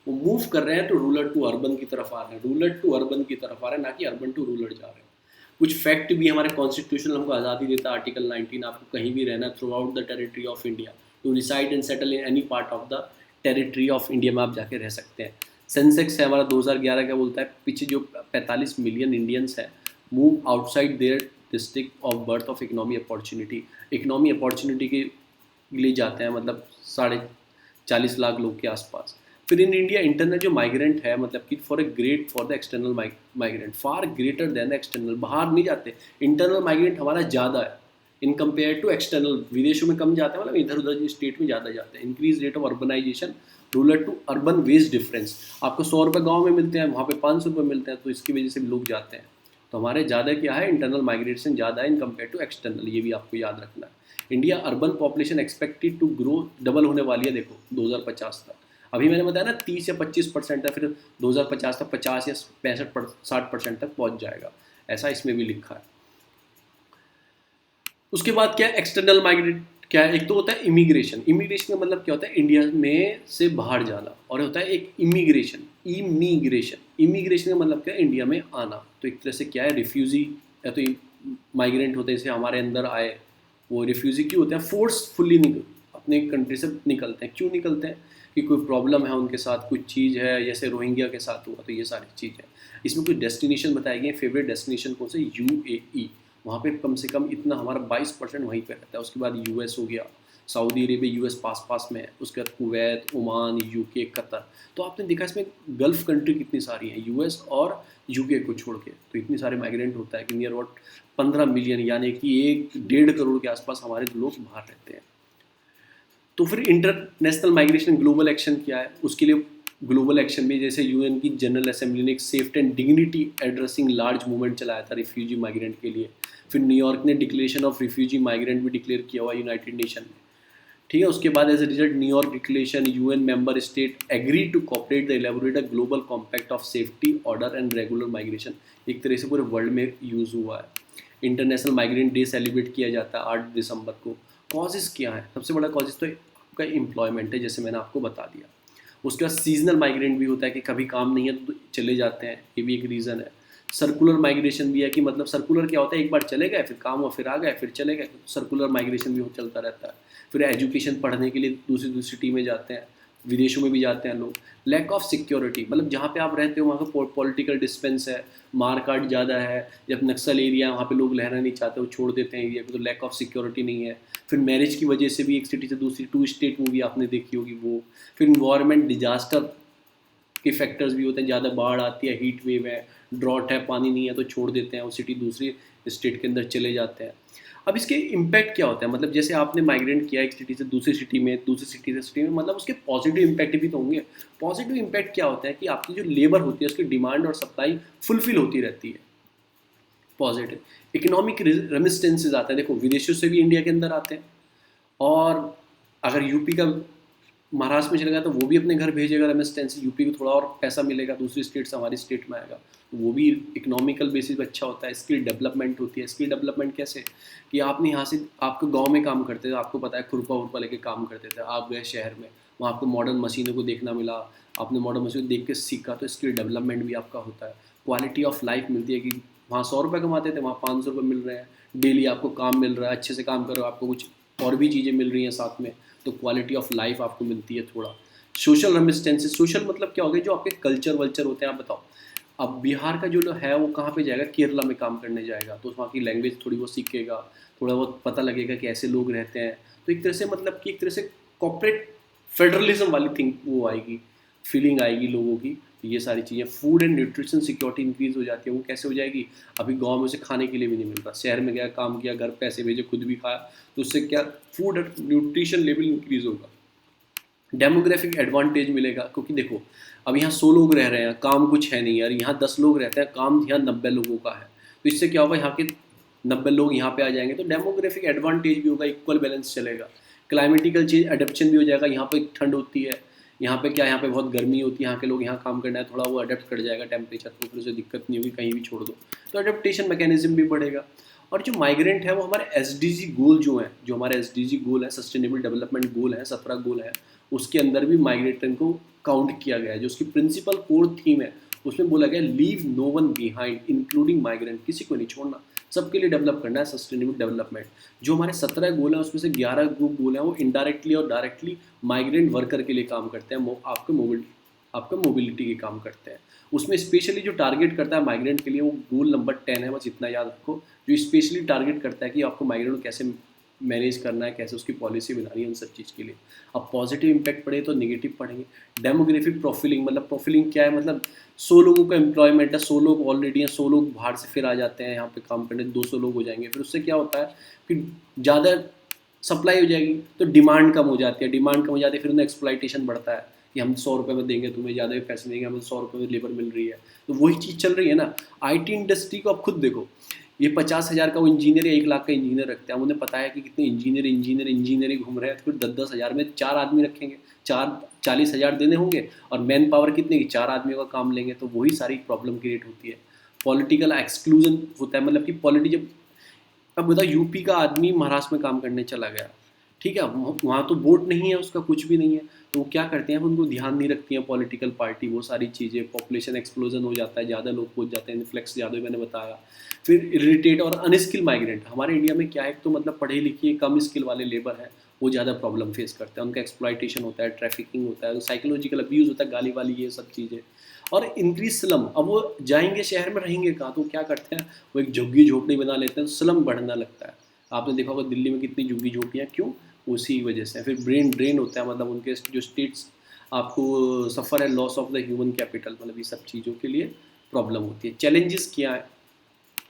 वो मूव कर रहे हैं, तो रूरल टू अर्बन की तरफ आ रहे हैं, रूरल टू अर्बन की तरफ आ रहे हैं, ना कि अर्बन टू रूरल जा रहे हैं। कुछ फैक्ट भी हमारे कॉन्स्टिट्यूशन हमको आज़ादी देता है, आर्टिकल 19, आपको कहीं भी रहना throughout the territory of India, to reside and settle in any part of the territory of India में आप जाके रह सकते हैं। सेंसेक्स है हमारा 2011 का, बोलता है पीछे जो 45 मिलियन इंडियंस है move outside their district of birth of economy opportunity के लिए जाते हैं, मतलब 40.5 लाख लोग के आसपास। फिर इन इंडिया इंटरनल जो माइग्रेंट है, मतलब कि for the external migrant far greater than the external, बाहर नहीं जाते, इंटरनल माइग्रेंट हमारा ज़्यादा है इन कंपेयर टू एक्सटर्नल। विदेशों में कम जाते हैं, मतलब इधर उधर स्टेट में ज़्यादा जाते हैं। Increase rate of urbanisation, rural to urban wage difference, आपको 100 रुपये गाँव में मिलते हैं, वहाँ पे 500 रुपये मिलते हैं, तो इसकी वजह से भी लोग जाते हैं। तो हमारे ज़्यादा क्या है, इंटरनल माइग्रेशन ज़्यादा है इन कंपेयर टू एक्सटर्नल, ये भी आपको याद रखना है। India urban population expected to grow, double होने वाली है देखो 2050 तक। अभी मैंने बताया ना 30 या 25% है, फिर 2050 तक 50 या 65-60% तक पहुंच जाएगा, ऐसा इसमें भी लिखा है। उसके बाद क्या है, एक्सटर्नल माइग्रेट क्या है? एक तो होता है इमिग्रेशन। इमिग्रेशन का मतलब क्या होता है, इंडिया में से बाहर जाना, और होता है एक इमिग्रेशन का मतलब क्या है, इंडिया में आना। तो एक तरह से क्या है, रिफ्यूजी या तो माइग्रेंट होते हैं, जैसे हमारे अंदर आए, वो रिफ्यूजी क्यों होते हैं, फोर्सफुली अपने कंट्री से निकलते हैं। क्यों निकलते हैं? कि कोई प्रॉब्लम है उनके साथ, कुछ चीज़ है, जैसे रोहिंग्या के साथ हुआ, तो ये सारी चीज़ है। इसमें कुछ डेस्टिनेशन बताए गए, फेवरेट डेस्टिनेशन कौन से, UAE, वहाँ पे कम से कम इतना हमारा 22% वहीं पे रहता है। उसके बाद US हो गया, सऊदी अरेबिया, US पास में है, उसके बाद कुवैत, ओमान, UK, कतर। तो आपने देखा इसमें गल्फ़ कंट्री कितनी सारी हैं, US और UK को छोड़ के, तो इतनी सारे माइग्रेंट होता है कि नियर अबाउट 15 मिलियन, यानी कि 1-1.5 करोड़ के आसपास हमारे लोग बाहर रहते हैं। तो फिर इंटरनेशनल माइग्रेशन ग्लोबल एक्शन क्या है? उसके लिए ग्लोबल एक्शन में जैसे UN की जनरल असेंबली ने एक safety and dignity addressing large movement चलाया था रिफ्यूजी माइग्रेंट के लिए। फिर न्यूयॉर्क ने डिक्लेरेशन ऑफ रिफ्यूजी माइग्रेंट भी डिक्लेयर किया हुआ यूनाइटेड नेशन में, ठीक है। उसके बाद as a result New York declaration, UN member state agree to cooperate the elaborate a global compact of safety, order and regular migration. एक तरह से पूरे वर्ल्ड में यूज़ हुआ है। इंटरनेशनल माइग्रेंट डे सेलिब्रेट किया जाता है 8 दिसंबर को। कॉजेज़ क्या है? सबसे बड़ा कॉजेज़ तो आपका एम्प्लॉयमेंट है, जैसे मैंने आपको बता दिया। उसके बाद सीजनल माइग्रेंट भी होता है कि कभी काम नहीं है तो चले जाते हैं, ये भी एक रीज़न है। सर्कुलर माइग्रेशन भी है कि मतलब सर्कुलर क्या होता है, एक बार चले गए, फिर काम हुआ, फिर आ गए, फिर चले गए, सर्कुलर माइग्रेशन भी चलता रहता है। फिर एजुकेशन पढ़ने के लिए दूसरी सिटी में जाते हैं, विदेशों में भी जाते हैं लोग। लैक ऑफ सिक्योरिटी, मतलब जहाँ पे आप रहते हो वहाँ का पॉलिटिकल डिस्पेंस है, मार काट ज़्यादा है, जब नक्सल एरिया वहाँ पे लोग रहना नहीं चाहते, वो छोड़ देते हैं एरिया को, तो लैक ऑफ सिक्योरिटी नहीं है। फिर मैरिज की वजह से भी एक सिटी से दूसरी, 2 स्टेट मूवी आपने देखी होगी वो। फिर इन्वायरमेंट डिजास्टर के फैक्टर्स भी होते हैं, ज़्यादा बाढ़ आती है, हीट वेव है, ड्रॉट है, पानी नहीं है तो छोड़ देते हैं, वो सिटी दूसरी स्टेट के अंदर चले जाते हैं। अब इसके इम्पैक्ट क्या होता है, मतलब जैसे आपने माइग्रेट किया एक सिटी से दूसरी सिटी में, दूसरी सिटी से सिटी में, मतलब उसके पॉजिटिव इम्पैक्ट भी तो होंगे। पॉजिटिव इम्पैक्ट क्या होता है कि आपकी जो लेबर होती है उसकी डिमांड और सप्लाई फुलफिल होती रहती है। पॉजिटिव इकोनॉमिक रेमिस्टेंसेज आता है, देखो विदेशों से भी इंडिया के अंदर आते हैं, और अगर यूपी का महाराष्ट्र में चलेगा तो वो भी अपने घर भेजेगा रेमिस्टेंस, यूपी को थोड़ा और पैसा मिलेगा, दूसरी स्टेट से हमारी स्टेट में आएगा, तो वो भी इकोनॉमिकल बेसिस पे अच्छा होता है। स्किल डेवलपमेंट होती है। स्किल डेवलपमेंट कैसे कि आपने यहाँ से, आपको गांव में काम करते थे, आपको पता है खुरपा उरपा लेके काम करते थे, आप गए शहर में, वहाँ आपको मॉडर्न मशीनों को देखना मिला, आपने मॉडर्न मशीन देख के सीखा, तो स्किल डेवलपमेंट भी आपका होता है। क्वालिटी ऑफ लाइफ मिलती है कि वहाँ 100 रुपये कमाते थे, वहाँ 500 रुपये मिल रहे हैं, डेली आपको काम मिल रहा है, अच्छे से काम करो, आपको कुछ और भी चीज़ें मिल रही हैं साथ में, तो क्वालिटी ऑफ लाइफ आपको मिलती है थोड़ा। सोशल रेमिस्टेंसेस, सोशल मतलब क्या हो गया, जो आपके कल्चर वल्चर होते हैं, आप बताओ। अब बिहार का जो है वो कहाँ पे जाएगा, केरला में काम करने जाएगा, तो वहाँ की लैंग्वेज थोड़ी बहुत सीखेगा, थोड़ा बहुत पता लगेगा कि ऐसे लोग रहते हैं, तो एक तरह से मतलब कि एक तरह से कॉर्पोरेट फेडरलिज्म वाली थिंग वो आएगी, फीलिंग आएगी लोगों की। ये सारी चीज़ें, food and nutrition security increase हो जाती है। वो कैसे हो जाएगी, अभी गांव में उसे खाने के लिए भी नहीं मिल रहा, शहर में गया, काम किया, घर पैसे भेजे, खुद भी खाया, तो उससे क्या food and nutrition level increase होगा। डेमोग्राफिक एडवांटेज मिलेगा, क्योंकि देखो अब यहाँ 100 लोग रह रहे हैं, काम कुछ है नहीं यार, यहाँ 10 लोग रहते हैं, काम यहाँ 90 लोगों का है, तो इससे क्या होगा, यहाँ के 90 लोग यहाँ पे आ जाएंगे, तो डेमोग्राफिक एडवांटेज भी होगा, इक्वल बैलेंस चलेगा। क्लाइमेटिकल चेंज एडेप्शन भी हो जाएगा, यहाँ पे ठंड होती है, यहाँ पे क्या, यहाँ पे बहुत गर्मी होती है, यहाँ के लोग यहाँ काम करना है, थोड़ा वो अडेप्ट कर जाएगा टेम्परेचर को, फिर उसे दिक्कत नहीं होगी, कहीं भी छोड़ दो, तो अडेप्टेशन मैकेनिज्म भी बढ़ेगा। और जो माइग्रेंट है वो हमारे एसडीजी गोल जो हैं, जो हमारे एसडीजी गोल है, सस्टेनेबल डेवलपमेंट गोल है, 17 गोल है, उसके अंदर भी माइग्रेटन को काउंट किया गया है। जो उसकी प्रिंसिपल कोर थीम है उसमें बोला गया leave no one behind including migrant, किसी को नहीं छोड़ना, सबके लिए डेवलप करना है सस्टेनेबल डेवलपमेंट। जो हमारे 17 गोल हैं उसमें से 11 ग्रुप गोल हैं वो इनडायरेक्टली और डायरेक्टली माइग्रेंट वर्कर के लिए काम करते हैं, आपके मोबिलिटी के काम करते हैं। उसमें स्पेशली जो टारगेट करता है माइग्रेंट के लिए वो गोल नंबर 10 है, बस इतना याद रखो, जो स्पेशली टारगेट करता है कि आपको माइग्रेंट कैसे मैनेज करना है, कैसे उसकी पॉलिसी बनानी है, उन सब चीज़ के लिए। अब पॉजिटिव इम्पैक्ट पड़े तो नेगेटिव पड़ेंगे। डेमोग्राफिक प्रोफाइलिंग, मतलब प्रोफाइलिंग क्या है, मतलब 100 लोगों का एम्प्लॉयमेंट है, 100 लोग ऑलरेडी हैं, 100 लोग बाहर से फिर आ जाते हैं यहाँ पे काम करने, 200 लोग हो जाएंगे, फिर उससे क्या होता है कि ज़्यादा सप्लाई हो जाएगी तो डिमांड कम हो जाती है, डिमांड कम हो जाती है, फिर उन्हें एक्सप्लॉइटेशन बढ़ता है कि हम 100 रुपये में देंगे तुम्हें, ज़्यादा पैसे देंगे, हमें 100 रुपये में लेबर मिल रही है, तो वही चीज़ चल रही है ना। आईटी इंडस्ट्री को आप खुद देखो, ये 50,000 का वो इंजीनियर या 1 लाख का इंजीनियर रखते हैं, उन्हें पता है कि कितने इंजीनियर ही घूम रहे हैं, तो फिर 10-10 हज़ार में 4 आदमी रखेंगे, 40,000 देने होंगे, और मैन पावर कितने की, 4 आदमियों का काम लेंगे, तो वही सारी प्रॉब्लम क्रिएट होती है। पॉलिटिकल एक्सक्लूजन होता है, मतलब कि पॉलिटी जब, अब बताओ यूपी का आदमी महाराष्ट्र में काम करने चला गया, ठीक है, वहाँ तो वोट नहीं है उसका, कुछ भी नहीं है, तो वो क्या करते हैं, उनको ध्यान नहीं रखती हैं पॉलिटिकल पार्टी, वो सारी चीज़ें, पॉपुलेशन एक्सप्लोजन हो जाता है, ज़्यादा लोग पहुँच जाते हैं, इन्फ्लेक्स ज़्यादा मैंने बताया। फिर इरिटेट और अनस्किल माइग्रेंट, हमारे इंडिया में क्या है, तो मतलब पढ़े लिखे कम स्किल वाले लेबर हैं, वो ज़्यादा प्रॉब्लम फेस करते हैं, उनका एक्सप्लॉइटेशन होता है, ट्रैफिकिंग होता है, साइकोलॉजिकल अब्यूज़ होता है, गाली वाली, ये सब चीज़ें। और इंक्रीज स्लम, अब वो जाएंगे शहर में रहेंगे कहाँ, तो क्या करते हैं, वो एक झुग्गी झोपड़ी बना लेते हैं, स्लम बढ़ना लगता है। आपने देखा होगा दिल्ली में कितनी झुग्गी झोपड़ियाँ, क्यों, उसी वजह से। फिर ब्रेन ड्रेन होता है, मतलब उनके जो स्टेट्स आपको सफ़र है loss of the human capital, मतलब ये सब चीज़ों के लिए प्रॉब्लम होती है। चैलेंजेस क्या है,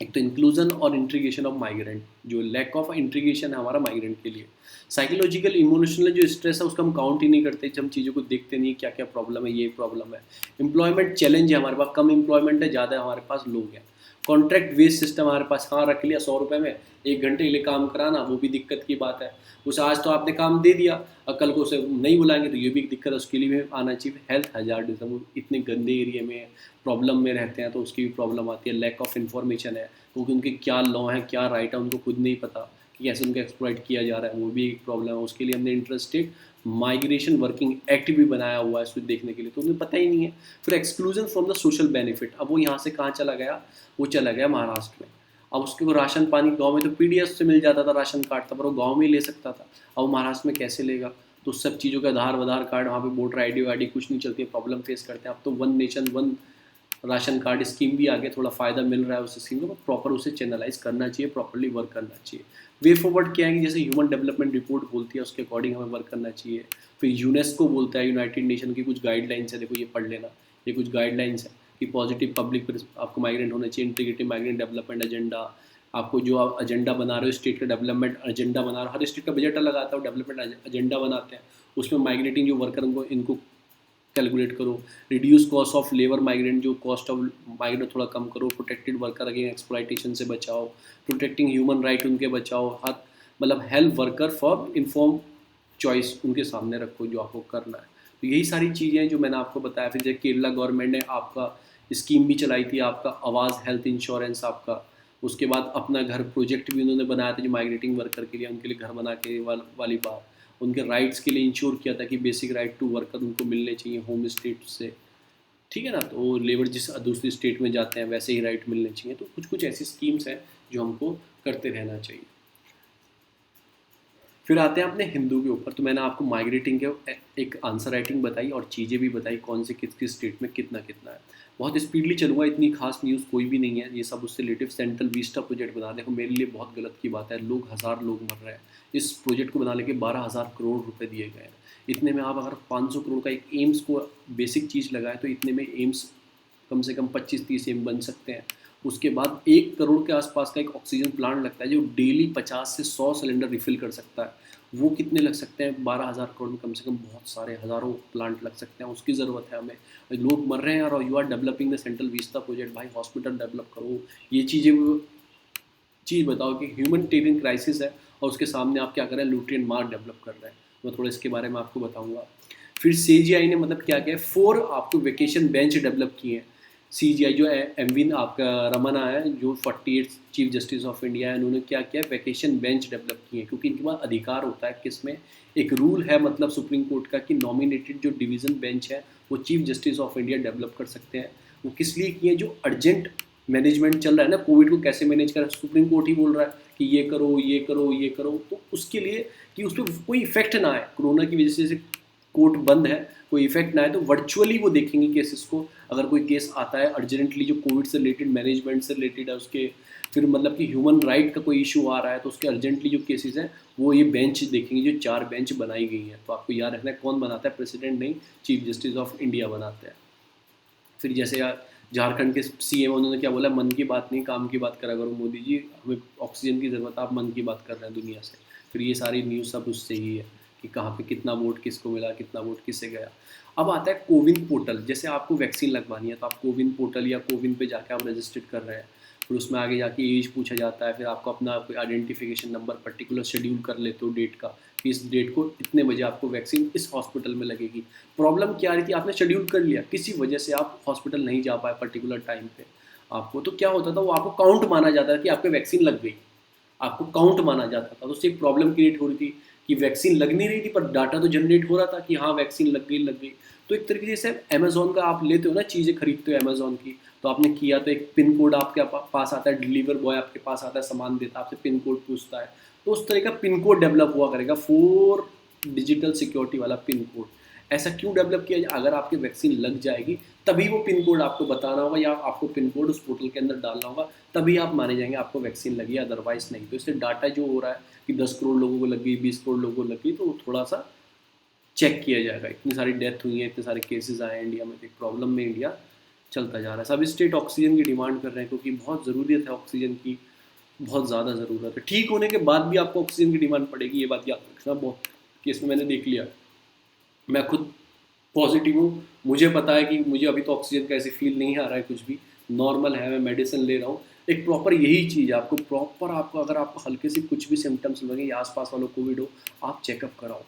एक तो इंक्लूजन और इंटीग्रेशन ऑफ माइग्रेंट, जो लैक ऑफ इंटीग्रेशन है हमारा माइग्रेंट के लिए। साइकोलॉजिकल इमोशनल जो स्ट्रेस है उसका हम काउंट ही नहीं करते, जब हम चीज़ों को देखते नहीं क्या क्या प्रॉब्लम है, ये प्रॉब्लम है। एम्प्लॉयमेंट चैलेंज है, हमारे पास कम एम्प्लॉयमेंट है, ज़्यादा हमारे पास लोग हैं। कॉन्ट्रैक्ट बेस्ड सिस्टम हमारे पास, हाँ रख लिया 100 रुपये में 1 घंटे के लिए काम कराना, वो भी दिक्कत की बात है। उसे आज तो आपने काम दे दिया और कल को उसे नहीं बुलाएंगे, तो ये भी एक दिक्कत है, उसके लिए भी आना चाहिए। हेल्थ हजार्डिज्म, वो इतने गंदे एरिया में प्रॉब्लम में रहते हैं, तो उसकी भी प्रॉब्लम आती है। लैक ऑफ इन्फॉर्मेशन है, क्योंकि उनके क्या लॉ हैं, क्या राइट है, उनको खुद नहीं पता कि कैसे उनको एक्सप्लॉइट किया जा रहा है, वो भी एक प्रॉब्लम है। उसके लिए हमने इंटरेस्टेड माइग्रेशन वर्किंग एक्ट भी बनाया हुआ है उसको देखने के लिए, तो उन्हें पता ही नहीं है। फिर exclusion from the social benefit, अब वो यहाँ से कहाँ चला गया, वो चला गया महाराष्ट्र में। अब उसके को राशन पानी गांव में तो पीडीएस से मिल जाता था, राशन कार्ड था, पर वो गांव में ही ले सकता था, अब महाराष्ट्र में कैसे लेगा। तो सब चीज़ों का आधार कार्ड, वहाँ पे वोटर आईडी कुछ नहीं चलती है, प्रॉब्लम फेस करते हैं। अब तो one nation one ration card scheme भी आगे, थोड़ा फ़ायदा मिल रहा है उस स्कीम को, प्रॉपर उसे चैनलाइज करना चाहिए, प्रॉपरली वर्क करना चाहिए। वे फॉरवर्ड क्या है कि जैसे ह्यूमन डेवलपमेंट रिपोर्ट बोलती है उसके अकॉर्डिंग हमें वर्क करना चाहिए। फिर यूनेस्को बोलता है, यूनाइटेड नेशन की कुछ गाइडलाइंस है, देखो ये पढ़ लेना, ये कुछ गाइडलाइंस है कि पॉजिटिव पब्लिक आपको माइग्रेंट होना चाहिए, इंटीग्रेटिव माइग्रेंट डेवलपमेंट एजेंडा, आपको जो आप एजेंडा बना रहे हो स्टेट का डेवलपमेंट एजेंडा बना रहे हो, हर स्टेट का बजट अलग आता है, डेवलपमेंट एजेंडा बनाते हैं, उसमें माइग्रेटिंग जो वर्कर उनको इनको कैलकुलेट करो, reduce cost of labour migrant, जो कॉस्ट ऑफ माइग्रेंट थोड़ा कम करो, प्रोटेक्टेड वर्कर अगेंस्ट एक्सप्लॉइटेशन से बचाओ, प्रोटेक्टिंग ह्यूमन राइट उनके बचाओ, हर मतलब help worker for inform choice उनके सामने रखो जो आपको करना है। तो यही सारी चीज़ें हैं जो मैंने आपको बताया। फिर जैसे केरला गवर्नमेंट ने आपका स्कीम भी चलाई थी, आपका आवाज़ हेल्थ इंश्योरेंस आपका, उसके बाद अपना घर प्रोजेक्ट भी उन्होंने बनाया था जो माइग्रेटिंग वर्कर के लिए, उनके लिए घर बना के वाली बात, उनके राइट्स के लिए इंश्योर किया था कि बेसिक राइट टू वर्कर उनको मिलने चाहिए होम स्टेट से, ठीक है ना। तो वो लेबर जिस दूसरी स्टेट में जाते हैं वैसे ही राइट मिलने चाहिए। तो कुछ कुछ ऐसी स्कीम्स हैं जो हमको करते रहना चाहिए। फिर आते हैं अपने हिंदू के ऊपर। तो मैंने आपको माइग्रेटिंग के एक आंसर राइटिंग बताई और चीज़ें भी बताई कौन से किस किस स्टेट में कितना कितना है। बहुत स्पीडली चलूँगा, इतनी खास न्यूज़ कोई भी नहीं है, ये सब उससे रिलेटिव। सेंट्रल विस्टा प्रोजेक्ट बना, देखो मेरे लिए बहुत गलत की बात है, लोग 1000 लोग मर रहे हैं, इस प्रोजेक्ट को बनाने के 12,000 करोड़ रुपए दिए गए हैं। इतने में आप अगर 500 करोड़ का एक एम्स को बेसिक चीज़ लगाए तो इतने में एम्स कम से कम 25-30 एम बन सकते हैं। उसके बाद 1 करोड़ के आसपास का एक ऑक्सीजन प्लांट लगता है जो डेली 50 से 100 सिलेंडर रिफिल कर सकता है। वो कितने लग सकते हैं? 12,000 करोड़ में कम से कम बहुत सारे हज़ारों प्लांट लग सकते हैं, उसकी ज़रूरत है हमें। लोग मर रहे हैं और you are developing the Central Vista project, भाई हॉस्पिटल डेवलप करो, ये चीज़ बताओ कि ह्यूमनिटेरियन क्राइसिस है और उसके सामने आप क्या कर रहे हैं, न्यूट्रिएंट मार्क डेवलप कर रहे हैं। मैं थोड़ा इसके बारे में आपको बताऊंगा। फिर सीजीआई ने मतलब क्या किया है, 4 आपको वेकेशन बेंच डेवलप किए हैं। सीजीआई जो एमविन आपका रमना है, जो 48 चीफ जस्टिस ऑफ इंडिया है, उन्होंने क्या किया, वैकेशन बेंच डेवलप किए हैं, क्योंकि इनके पास अधिकार होता है किसमें, एक रूल है मतलब सुप्रीम कोर्ट का कि नॉमिनेटेड जो डिवीज़न बेंच है वो chief justice of India develop कर सकते हैं। वो किस लिए किए, जो अर्जेंट मैनेजमेंट चल रहा है ना, कोविड को कैसे मैनेज करें, सुप्रीम कोर्ट ही बोल रहा है कि ये करो ये करो ये करो, तो उसके लिए कि उस पर कोई इफेक्ट ना आए, कोरोना की वजह से कोर्ट बंद है, कोई इफेक्ट ना आए, तो वर्चुअली वो देखेंगे केसेस को। अगर कोई केस आता है अर्जेंटली जो कोविड से रिलेटेड, मैनेजमेंट से रिलेटेड है, उसके फिर मतलब कि ह्यूमन राइट का कोई इशू आ रहा है, तो उसके अर्जेंटली जो केसेस हैं वो ये बेंच देखेंगे, जो 4 बेंच बनाई गई हैं। तो आपको याद रखना है कौन बनाता है, प्रेसिडेंट नहीं, चीफ जस्टिस ऑफ इंडिया बनाते हैं। फिर जैसे झारखंड के सीएम, उन्होंने क्या बोला, मन की बात नहीं काम की बात करा करो मोदी जी, हमें ऑक्सीजन की ज़रूरत है, आप मन की बात कर रहे हैं दुनिया से। फिर ये सारी न्यूज़ सब उससे ही है कि कहाँ पे कितना वोट किसको मिला, कितना वोट किससे गया। अब आता है कोविन पोर्टल, जैसे आपको वैक्सीन लगवानी है तो आप कोविन पोर्टल या कोविन पे जाके आप रजिस्टर्ड कर रहे हैं, फिर उसमें आगे जाके एज पूछा जाता है, फिर आपको अपना कोई आइडेंटिफिकेशन नंबर पर्टिकुलर शेड्यूल कर लेते हो डेट का, इस डेट को इतने बजे आपको वैक्सीन इस हॉस्पिटल में लगेगी। प्रॉब्लम क्या आ रही थी, आपने शेड्यूल कर लिया, किसी वजह से आप हॉस्पिटल नहीं जा पाए पर्टिकुलर टाइम पे आपको, तो क्या होता था, वो आपको काउंट माना जाता था कि आपके वैक्सीन लग गई, आपको काउंट माना जाता था। तो उससे एक प्रॉब्लम क्रिएट हो रही थी कि वैक्सीन लग नहीं रही थी पर डाटा तो जनरेट हो रहा था कि हाँ वैक्सीन लग गई लग गई। तो एक तरीके से अमेजोन का आप लेते हो ना, चीज़ें खरीदते हो अमेजोन की, तो आपने किया तो एक पिन कोड आपके पास आता है, डिलीवर बॉय आपके पास आता है, सामान देता है, आपसे पिन कोड पूछता है, तो उस तरह का पिन कोड डेवलप हुआ करेगा, 4 डिजिटल सिक्योरिटी वाला पिन कोड। ऐसा क्यों डेवलप किया जाए, अगर आपकी वैक्सीन लग जाएगी तभी वो पिन कोड आपको बताना होगा या आपको पिन कोड उस पोर्टल के अंदर डालना होगा, तभी आप माने जाएंगे आपको वैक्सीन लगी, अदरवाइज नहीं। तो इससे डाटा जो हो रहा है कि 10 करोड़ लोगों को लग गई, 20 करोड़ लोगों को लग गई, तो थोड़ा सा चेक किया जाएगा। इतनी सारी डेथ हुई है, इतने सारे केसेस आए हैं इंडिया में, तो एक प्रॉब्लम में इंडिया चलता जा रहा है। सभी स्टेट ऑक्सीजन की डिमांड कर रहे हैं क्योंकि बहुत ज़रूरत है ऑक्सीजन की, बहुत ज़्यादा ज़रूरत है। ठीक होने के बाद भी आपको ऑक्सीजन की डिमांड पड़ेगी, ये बात याद रखना। बहुत केस में मैंने देख लिया, मैं खुद पॉजिटिव हूँ, मुझे पता है कि मुझे अभी तो ऑक्सीजन का ऐसे फील नहीं आ रहा है, कुछ भी नॉर्मल है, मैं मेडिसिन ले रहा हूँ। एक प्रॉपर यही चीज़ है, आपको प्रॉपर, आपको अगर आपको हल्के से कुछ भी सिम्टम्स लगे या आसपास वालों कोविड हो, आप चेकअप कराओ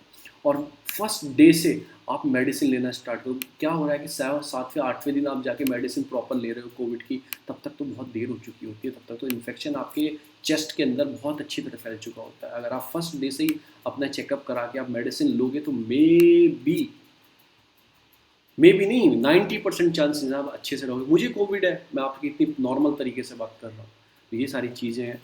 और फर्स्ट डे से आप मेडिसिन लेना स्टार्ट करो। क्या हो रहा है कि 7वें 8वें दिन आप जाके मेडिसिन प्रॉपर ले रहे हो कोविड की, तब तक तो बहुत देर हो चुकी होती है, तब तक तो इन्फेक्शन आपके चेस्ट के अंदर बहुत अच्छी तरह फैल चुका होता है। अगर आप फर्स्ट डे से ही अपना चेकअप करा के आप मेडिसिन लोगे तो मे बी नहीं, 90% चांसेस आप अच्छे से रहोगे। मुझे कोविड है, मैं आपकी इतनी नॉर्मल तरीके से बात कर रहा हूँ, तो ये सारी चीज़ें हैं।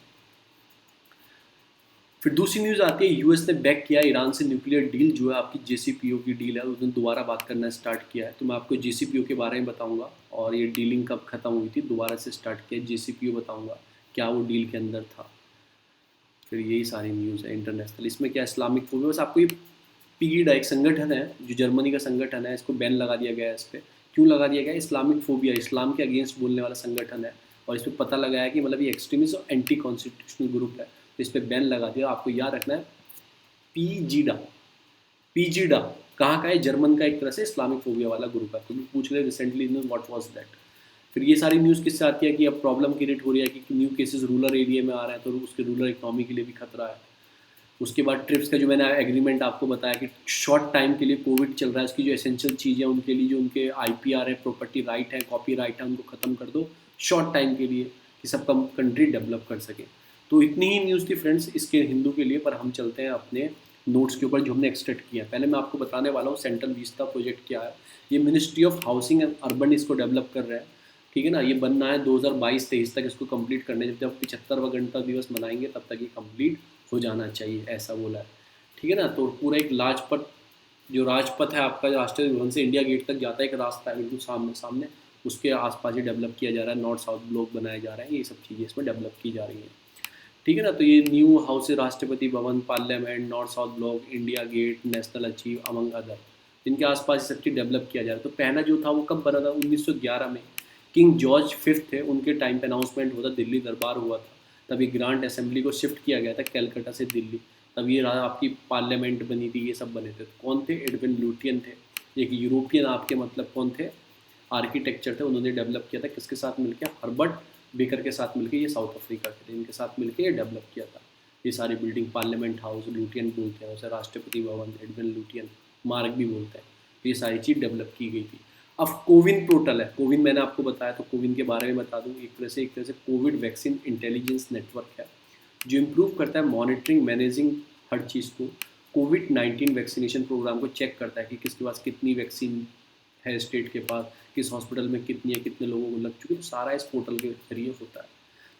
फिर दूसरी न्यूज़ आती है, यूएस ने बैक किया ईरान से न्यूक्लियर डील, जो है आपकी जेसीपीओ की डील है, उसने दोबारा बात करना स्टार्ट किया है। तो मैं आपको जेसीपीओ के बारे में बताऊंगा और ये डीलिंग कब खत्म हुई थी, दोबारा से स्टार्ट किया जेसीपीओ, बताऊंगा क्या वो डील के अंदर था। फिर यही सारी न्यूज़ है इंटरनेशनल। इसमें क्या इस्लामिक फोर्स, बस आपको ये पीगीडा एक संगठन है जो जर्मनी का संगठन है, इसको बैन लगा दिया गया है इस पर क्यों लगा दिया गया? इस्लामिक फोबिया, इस्लाम के अगेंस्ट बोलने वाला संगठन है, और इस पे पता लगाया कि मतलब ये एक्सट्रीमिस्ट और एंटी कॉन्स्टिट्यूशनल ग्रुप है, तो इस पे बैन लगा दिया। आपको याद रखना है, पीजीडा, पीजीडा कहाँ का है? जर्मन का एक तरह से इस्लामिक फोबिया वाला ग्रुप है। तो भी पूछ रहे रिसेंटली व्हाट वाज दैट। फिर ये सारी न्यूज़ किससे आती है कि अब प्रॉब्लम क्रिएट हो रही है कि न्यू केसेस रूरल एरिया में आ रहे हैं, तो उसके रूरल इकोनॉमी के लिए भी खतरा है। उसके बाद ट्रिप्स का जो मैंने एग्रीमेंट आपको बताया कि शॉर्ट टाइम के लिए कोविड चल रहा है, उसकी जो एसेंशियल चीज़ें उनके लिए, जो उनके आईपीआर है, प्रॉपर्टी राइट है, कॉपी राइट है, उनको ख़त्म कर दो शॉर्ट टाइम के लिए, कि सब कंट्री डेवलप कर सके। तो इतनी ही न्यूज़ थी फ्रेंड्स इसके हिंदू के लिए। पर हम चलते हैं अपने नोट्स के ऊपर जो हमने एक्सट्रैक्ट किया है। पहले मैं आपको बताने वाला हूँ सेंट्रल विस्टा प्रोजेक्ट क्या है। ये ministry of housing and urban इसको डेवलप कर रहा है, ठीक है ना। ये बनना है 2022-23 तक इसको कंप्लीट करने, जब 75वां गणतंत्र दिवस मनाएंगे तब तक ये कंप्लीट हो जाना चाहिए, ऐसा बोला है, ठीक है ना। तो पूरा एक लाजपत, जो राजपथ है आपका, राष्ट्रीय भवन से इंडिया गेट तक जाता है, एक रास्ता है बिल्कुल सामने सामने, उसके आसपास ही डेवलप किया जा रहा है। नॉर्थ साउथ ब्लॉक बनाए जा रहे हैं, ये सब चीज़ें इसमें डेवलप की जा रही हैं, ठीक है ना। तो ये new house, Rashtrapati Bhavan, parliament, North South Block, India Gate, national achieve among other, जिनके आसपास ये सब चीज़ डेवलप किया जा रहा है। तो पहला जो था वो कब बना था? 1911 में किंग जॉर्ज फिफ्थ थे, उनके टाइम पे अनाउंसमेंट हुआ था, दिल्ली दरबार हुआ था, तभी ग्रांड असेंबली को शिफ्ट किया गया था कैलकाटा से दिल्ली, तब ये आपकी पार्लियामेंट बनी थी, ये सब बने थे। तो कौन थे? एडविन लुटियन थे, एक यूरोपियन आपके मतलब कौन थे? आर्किटेक्चर थे, उन्होंने डेवलप किया था किसके साथ मिलकर? हर्बर्ट बेकर के साथ मिलकर, ये साउथ अफ्रीका के थे, इनके साथ मिलकर ये डेवलप किया था। ये सारी बिल्डिंग, पार्लियामेंट हाउस लुटियन बोलते हैं उसे, राष्ट्रपति भवन एडविन लुटियन मार्ग भी बोलते हैं, तो ये सारी चीज़ डेवलप की गई थी। अब कोविन पोर्टल है, कोविन मैंने आपको बताया, तो कोविन के बारे में बता दूँ। एक तरह से कोविड वैक्सीन इंटेलिजेंस नेटवर्क है, जो इम्प्रूव करता है मॉनिटरिंग, मैनेजिंग हर चीज़ को। कोविड-19 वैक्सीनेशन प्रोग्राम को चेक करता है कि किसके पास कितनी वैक्सीन है, स्टेट के पास किस हॉस्पिटल में कितनी है, कितने लोगों को लग चुकी है, तो सारा इस पोर्टल के जरिए होता है।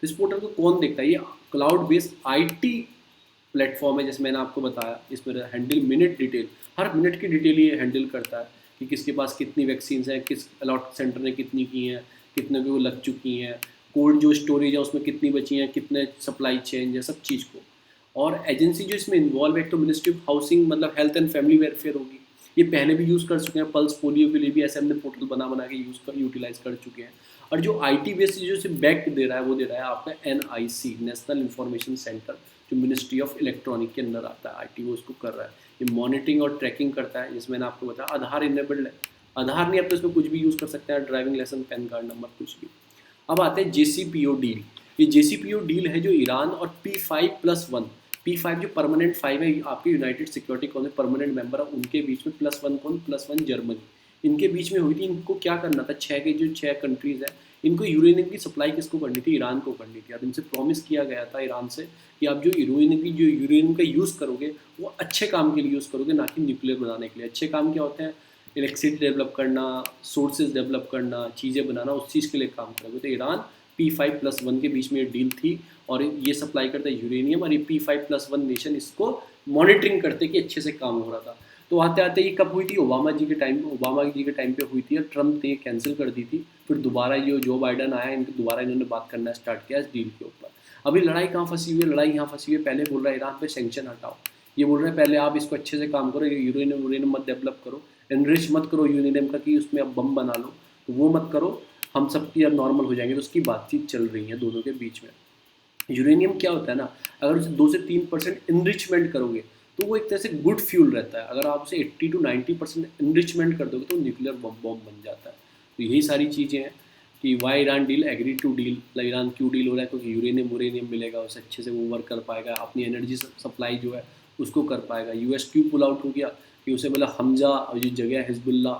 तो इस पोर्टल को कौन देखता है? ये क्लाउड बेस्ड आईटी प्लेटफॉर्म है, जैसे मैंने आपको बताया। इसमें हैंडल मिनट डिटेल, हर मिनट की डिटेल ये हैंडल करता है कि किसके पास कितनी वैक्सीन हैं, किस अलॉट सेंटर ने कितनी की हैं, कितने को लग चुकी हैं, कोल्ड जो स्टोरेज है उसमें कितनी बची हैं, कितने सप्लाई चेन है, सब चीज़ को। और एजेंसी जो इसमें इन्वॉल्व है, तो मिनिस्ट्री ऑफ हाउसिंग मतलब हेल्थ एंड फैमिली वेलफेयर होगी, ये पहले भी यूज़ कर चुके हैं, पल्स पोलियो के लिए भी ऐसे हमने पोर्टल बना बना के यूटिलाइज कर चुके हैं। और जो आईटी बेस्ड जो सिर्फ बैक दे रहा है, वो दे रहा है आपका एनआईसी, नेशनल इंफॉर्मेशन सेंटर, जो मिनिस्ट्री ऑफ इलेक्ट्रॉनिक के अंदर आता है, आईटी वो उसको कर रहा है। ये मॉनिटरिंग और ट्रैकिंग करता है, जिसमें मैंने आपको बताया आधार इनेबल्ड है। आधार नहीं, अब तो इसमें कुछ भी यूज़ कर सकते हैं, driving licence, PAN card number, कुछ भी। अब आते हैं जेसीपीओ डील। ये जेसीपीओ डील है जो ईरान और P5+1, P5 जो परमानेंट 5 है आपके United security council permanent member है, उनके बीच में, +1 कौन? +1 जर्मनी, इनके बीच में हुई थी। इनको क्या करना था? 6 के जो 6 कंट्रीज़ हैं, इनको यूरेनियम की सप्लाई किसको करनी थी? ईरान को करनी थी। अब इनसे प्रॉमिस किया गया था ईरान से कि आप जो यूरेनियम का यूज़ करोगे वो अच्छे काम के लिए यूज़ करोगे, ना कि न्यूक्लियर बनाने के लिए। अच्छे काम क्या होते हैं? इलेक्ट्रिसिटी डेवलप करना, सोर्सेज डेवलप करना, चीज़ें बनाना, उस चीज़ के लिए काम करोगे। तो ईरान P5+1 के बीच में ये डील थी, और ये सप्लाई करता है यूरेनियम, और ये P5+1 नेशन इसको मॉनिटरिंग करते कि अच्छे से काम हो रहा था। तो आते आते ये कब हुई थी? ओबामा जी के टाइम पे हुई थी, और ट्रम्प ने कैंसिल कर दी थी। फिर दोबारा जो बाइडन आया, इनको दोबारा इन्होंने बात करना स्टार्ट किया इस डील के ऊपर। अभी लड़ाई कहाँ फंसी हुई है? लड़ाई यहाँ फंसी हुई है, पहले बोल रहा है ईरान पे सैंक्शन हटाओ, ये बोल रहे हैं पहले आप इसको अच्छे से काम करो, यूरेनियम मत डेवलप करो, एनरिच मत करो यूरेनियम का कि उसमें अब बम बना लो, तो वो मत करो, हम सब की अब नॉर्मल हो जाएंगे। तो उसकी बातचीत चल रही है दोनों के बीच में। यूरेनियम क्या होता है ना, अगर उसे 2 से 3% इनरिचमेंट करोगे तो वो एक तरह से गुड फ्यूल रहता है। अगर आप उसे 80 to 90% इनरिचमेंट कर दोगे तो न्यूक्लियर बॉम्ब बन जाता है। तो यही सारी चीज़ें हैं कि why Iran deal agree to deal, मतलब ईरान क्यों डील हो रहा है? क्योंकि यूरेनियम मिलेगा, उसे अच्छे से वो वर्क कर पाएगा, अपनी एनर्जी सप्लाई जो है उसको कर पाएगा। यूएस क्यों पुल आउट हो गया? कि उसे मतलब हमजा और जो जगह है हिजबुल्ला,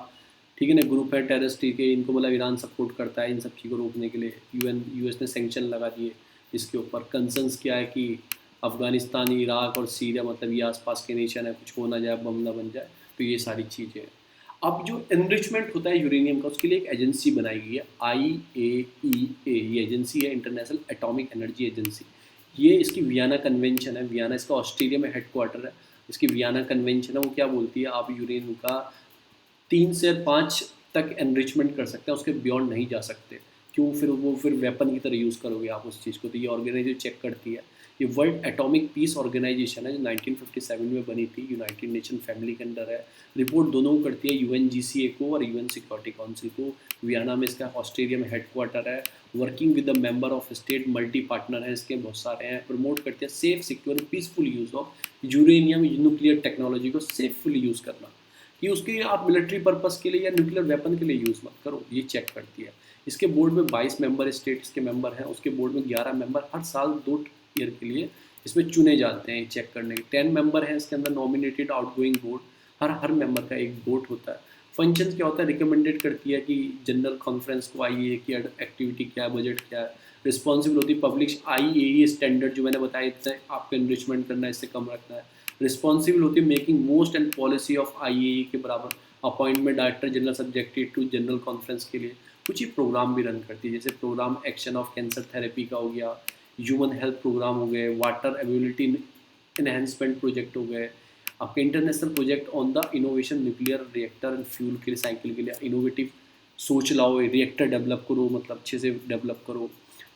ठीक है ना, ग्रुप है टेररिस्ट, ठीक है, इनको मतलब ईरान सपोर्ट करता है इन सब चीज़ को रोकने के लिए। यूएस ने सैंक्शन लगा दिए इसके ऊपर। कंसर्न्स क्या है कि अफ़गानिस्तान, इराक और सीरिया, मतलब ये आसपास के नेशन है, कुछ हो ना जाए, बम ना बन जाए, तो ये सारी चीज़ें हैं। अब जो एनरिचमेंट होता है यूरेनियम का, उसके लिए एक एजेंसी बनाई गई है, IAEA, ये एजेंसी है इंटरनेशनल एटॉमिक एनर्जी एजेंसी। ये इसकी वियना कन्वेंशन है, वियना इसका ऑस्ट्रेलिया में हेडक्वार्टर है। इसकी वियना कन्वेंशन है, वो क्या बोलती है, आप यूरेनियम का 3 से 5 तक एनरिचमेंट कर सकते हैं, उसके बियॉन्ड नहीं जा सकते। क्यों? फिर वेपन की तरह यूज़ करोगे आप उस चीज़ को, तो ये ऑर्गेनाइजेशन चेक करती है ये वर्ल्ड एटॉमिक पीस ऑर्गेनाइजेशन है जो 1957 में बनी थी, यूनाइटेड नेशन फैमिली के अंडर है। रिपोर्ट दोनों को करती है, यूएनजीसीए को और यूएन सिक्योरिटी काउंसिल को। वियना में इसका ऑस्ट्रेलिया में हेडक्वार्टर है। Working with the member of state, multi partner हैं इसके बहुत सारे हैं। प्रमोट करते हैं safe, secure, peaceful use of uranium nuclear technology को सेफुली यूज़ करना, कि उसके आप मिलिट्री पर्पस के लिए या न्यूक्लियर वेपन के लिए यूज़ मत करो, ये चेक करती है। इसके बोर्ड में 22 मेंबर स्टेट इसके मेंबर हैं। उसके बोर्ड में 11 मेंबर हर साल 2 ईयर के लिए इसमें चुने जाते हैं चेक करने के। 10 मेंबर हैं इसके अंदर नॉमिनेटेड आउटगोइंग बोर्ड, हर मेंबर का एक बोर्ड होता है। फंक्शन क्या होता है, रिकमेंडेड करती है कि जनरल कॉन्फ्रेंस को आईएए की एक्टिविटी क्या है, बजट क्या है। रिस्पॉन्सिबल होती है पब्लिश आईएए स्टैंडर्ड, जो मैंने बताया इतना आपको एनरिचमेंट करना है, इससे कम रखना है। रिस्पॉन्सिबल होती है making most and policy of IAA के बराबर। Appointment director general subjected to general conference के लिए कुछ ही प्रोग्राम भी रन करती है, जैसे programme action of cancer therapy का हो गया, ह्यूमन हेल्थ प्रोग्राम हो गए, वाटर अवेलेबिलिटी इन्हेंसमेंट प्रोजेक्ट हो गए, आपके international project on the innovation nuclear reactor and fuel के लिए साइकिल के लिए इनोवेटिव सोच लाओ, रिएक्टर डेवलप करो, मतलब अच्छे से डेवलप करो।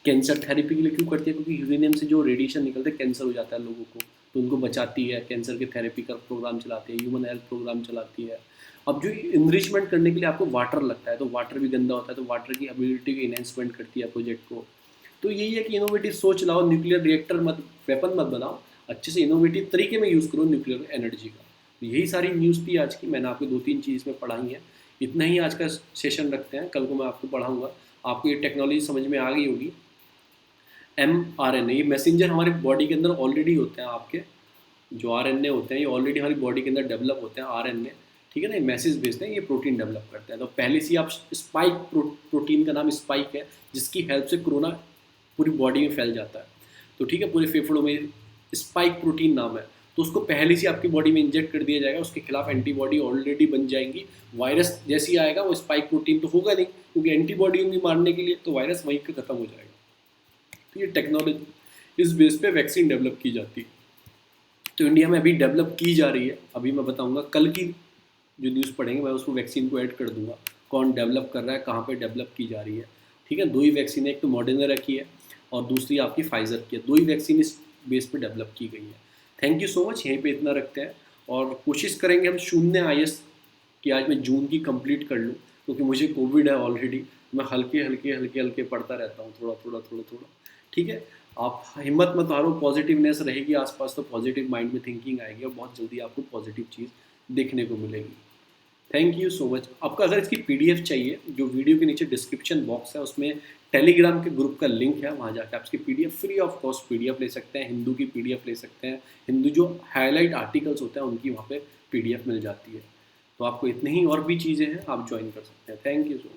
कैंसर थेरेपी के लिए क्यों करती है, क्योंकि यूरेनियम से जो रेडिएशन निकलते हैं कैंसर हो जाता है लोगों को, तो उनको बचाती है। कैंसर के थेरेपी का प्रोग्राम चलाती है, ह्यूमन हेल्थ प्रोग्राम चलाती है। अब जो इनरिचमेंट करने के लिए आपको वाटर लगता है, तो वाटर भी गंदा होता है, तो वाटर की एबिलिटी की इनहेंसमेंट करती है प्रोजेक्ट को। तो यही है कि इनोवेटिव सोच लाओ, न्यूक्लियर रिएक्टर मत, वेपन मत बनाओ, अच्छे से इनोवेटिव तरीके में यूज़ करो न्यूक्लियर एनर्जी का। तो यही सारी न्यूज़ थी आज की, मैंने आपको 2-3 चीज़ में पढ़ाई हैं। इतना ही आज का सेशन रखते हैं, कल को मैं आपको पढ़ाऊँगा। आपको ये टेक्नोलॉजी समझ में आ गई होगी। mRNA, ये मैसेंजर हमारे बॉडी के अंदर ऑलरेडी होते हैं। आपके जो RNA होते हैं ये ऑलरेडी हमारी बॉडी के अंदर डेवलप होते हैं, RNA, ठीक है ना। ये मैसेज भेजते हैं, ये प्रोटीन डेवलप करते हैं। तो पहले से आप स्पाइक प्रोटीन का नाम स्पाइक है, जिसकी हेल्प से कोरोना पूरी बॉडी में फैल जाता है, तो ठीक है, पूरे फेफड़ों में स्पाइक प्रोटीन नाम है। तो उसको पहले से आपकी बॉडी में इंजेक्ट कर दिया जाएगा, उसके खिलाफ एंटीबॉडी ऑलरेडी बन जाएंगी। वायरस जैसे ही आएगा वो स्पाइक प्रोटीन तो होगा नहीं, क्योंकि एंटीबॉडी होंगी मारने के लिए, तो वायरस वहीं पर खत्म हो जाएगा। तो ये टेक्नोलॉजी इस बेस पे वैक्सीन डेवलप की जाती है, तो इंडिया में अभी डेवलप की जा रही है। अभी मैं बताऊंगा, कल की जो न्यूज़ पढ़ेंगे मैं उसको वैक्सीन को ऐड कर दूंगा, कौन डेवलप कर रहा है, कहाँ पे डेवलप की जा रही है, ठीक है। 2 ही वैक्सीन है, एक तो मॉडर्ना की है और दूसरी आपकी फाइजर की है। 2 ही वैक्सीन इस बेस पे डेवलप की गई है। थैंक यू सो मच, यहीं पे इतना रखते हैं और कोशिश करेंगे हम 0 IS कि आज मैं जून की कंप्लीट कर लूँ, क्योंकि मुझे कोविड है ऑलरेडी। मैं हल्के पढ़ता रहता हूँ, थोड़ा, ठीक है। आप हिम्मत मत हारो, पॉजिटिवनेस रहेगी आसपास तो पॉजिटिव माइंड में थिंकिंग आएगी और बहुत जल्दी आपको पॉजिटिव चीज़ देखने को मिलेगी। Thank you so much. आपको अगर इसकी PDF चाहिए, जो वीडियो के नीचे डिस्क्रिप्शन बॉक्स है उसमें टेलीग्राम के ग्रुप का लिंक है, वहाँ जाकर आप इसकी PDF free of cost PDF ले सकते हैं। हिंदू की PDF ले सकते हैं, हिंदू जो हाईलाइट आर्टिकल्स होते हैं उनकी वहाँ पे PDF मिल जाती है। तो आपको इतनी ही और भी चीज़ें हैं, आप ज्वाइन कर सकते हैं। Thank you so much.